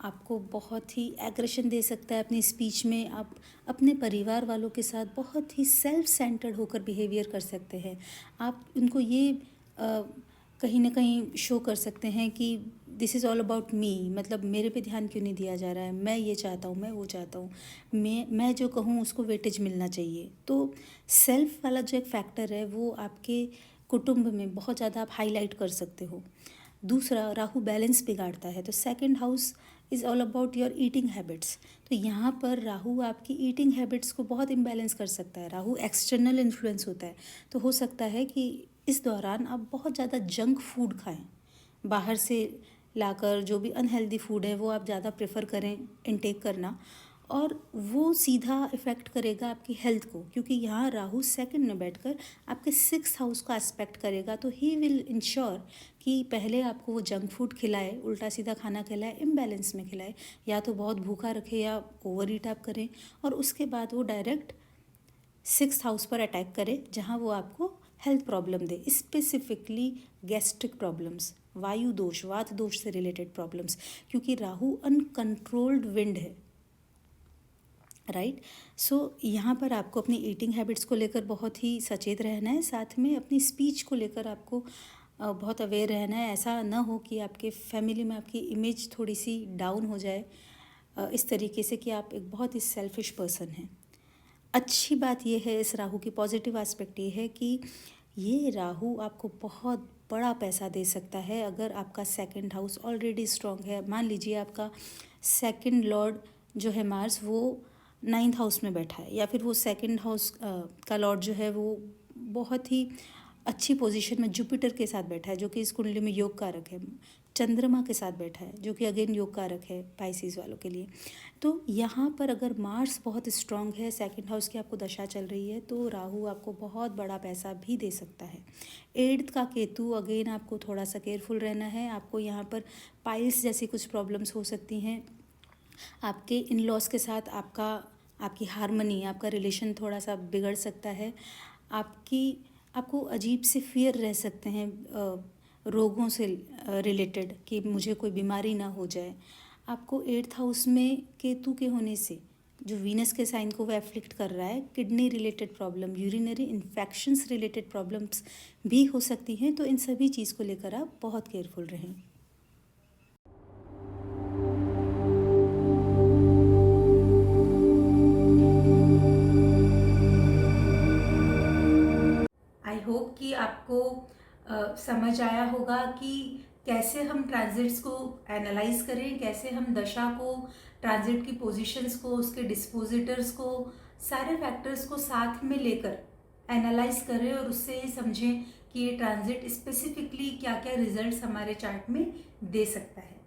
आपको बहुत ही एग्रेशन दे सकता है अपनी स्पीच में। आप अपने परिवार वालों के साथ बहुत ही सेल्फ सेंटर्ड होकर बिहेवियर कर सकते हैं। आप उनको ये कहीं ना कहीं शो कर सकते हैं कि this is all about me, मतलब मेरे पे ध्यान क्यों नहीं दिया जा रहा है, मैं ये चाहता हूँ, मैं वो चाहता हूँ, मैं जो कहूँ उसको वेटेज मिलना चाहिए। तो सेल्फ वाला जो एक फैक्टर है वो आपके कुटुंब में बहुत ज़्यादा आप हाईलाइट कर सकते हो। दूसरा, राहु बैलेंस बिगाड़ता है, तो 2nd house is all about your eating habits. तो यहाँ पर राहु आपकी ईटिंग हैबिट्स को बहुत इम्बैलेंस कर सकता है। राहु एक्सटर्नल इन्फ्लुएंस होता है, तो हो सकता है कि इस दौरान आप बहुत ज़्यादा जंक फूड खाएं, बाहर से लाकर जो भी अनहेल्दी फूड है वो आप ज़्यादा प्रेफर करें इनटेक करना, और वो सीधा इफ़ेक्ट करेगा आपकी हेल्थ को, क्योंकि यहाँ राहु सेकंड में बैठकर आपके 6th हाउस का एस्पेक्ट करेगा। तो ही विल इंश्योर कि पहले आपको वो जंक फूड खिलाए, उल्टा सीधा खाना खिलाए, इम्बैलेंस में खिलाए, या तो बहुत भूखा रखे या ओवर ईट आप करें, और उसके बाद वो डायरेक्ट 6th हाउस पर अटैक करे जहाँ वो आपको हेल्थ प्रॉब्लम दे, स्पेसिफिकली गैस्ट्रिक प्रॉब्लम्स, वायु दोष, वात दोष से रिलेटेड प्रॉब्लम्स, क्योंकि राहु अनकंट्रोल्ड विंड है, राइट। सो यहाँ पर आपको अपनी ईटिंग हैबिट्स को लेकर बहुत ही सचेत रहना है, साथ में अपनी स्पीच को लेकर आपको बहुत अवेयर रहना है। ऐसा ना हो कि आपके फैमिली में आपकी इमेज थोड़ी सी डाउन हो जाए इस तरीके से कि आप एक बहुत ही सेल्फिश पर्सन हैं। अच्छी बात यह है इस राहु की, पॉजिटिव एस्पेक्ट ये है कि ये राहु आपको बहुत बड़ा पैसा दे सकता है अगर आपका 2nd हाउस ऑलरेडी स्ट्रांग है। मान लीजिए आपका 2nd लॉर्ड जो है मार्स, वो 9th हाउस में बैठा है, या फिर वो 2nd हाउस का लॉर्ड जो है वो बहुत ही अच्छी पोजीशन में जुपिटर के साथ बैठा है, जो कि इस कुंडली में योग कारक है, चंद्रमा के साथ बैठा है, जो कि अगेन योग कारक है पाइसिस वालों के लिए। तो यहाँ पर अगर मार्स बहुत स्ट्रांग है, 2nd हाउस की आपको दशा चल रही है, तो राहु आपको बहुत बड़ा पैसा भी दे सकता है। 8th का केतु, अगेन आपको थोड़ा सा केयरफुल रहना है। आपको यहाँ पर पाइल्स जैसी कुछ प्रॉब्लम्स हो सकती हैं, आपके इन लॉज के साथ आपकी हारमनी, आपका रिलेशन थोड़ा सा बिगड़ सकता है। आपको अजीब से फियर रह सकते हैं रोगों से रिलेटेड, कि मुझे कोई बीमारी ना हो जाए। आपको 8th हाउस में केतु के होने से जो वीनस के साइन को वो एफ्लिक्ट कर रहा है, kidney related problem, urinary infections related problems भी हो सकती हैं। तो इन सभी चीज़ को लेकर आप बहुत केयरफुल रहें। आई होप कि आपको समझ आया होगा कि कैसे हम ट्रांजिट्स को एनालाइज करें, कैसे हम दशा को, ट्रांजिट की पोजीशंस को, उसके डिस्पोजिटर्स को, सारे फैक्टर्स को साथ में लेकर एनालाइज करें और उससे ये समझें कि ये ट्रांजिट स्पेसिफिकली क्या क्या रिजल्ट्स हमारे चार्ट में दे सकता है।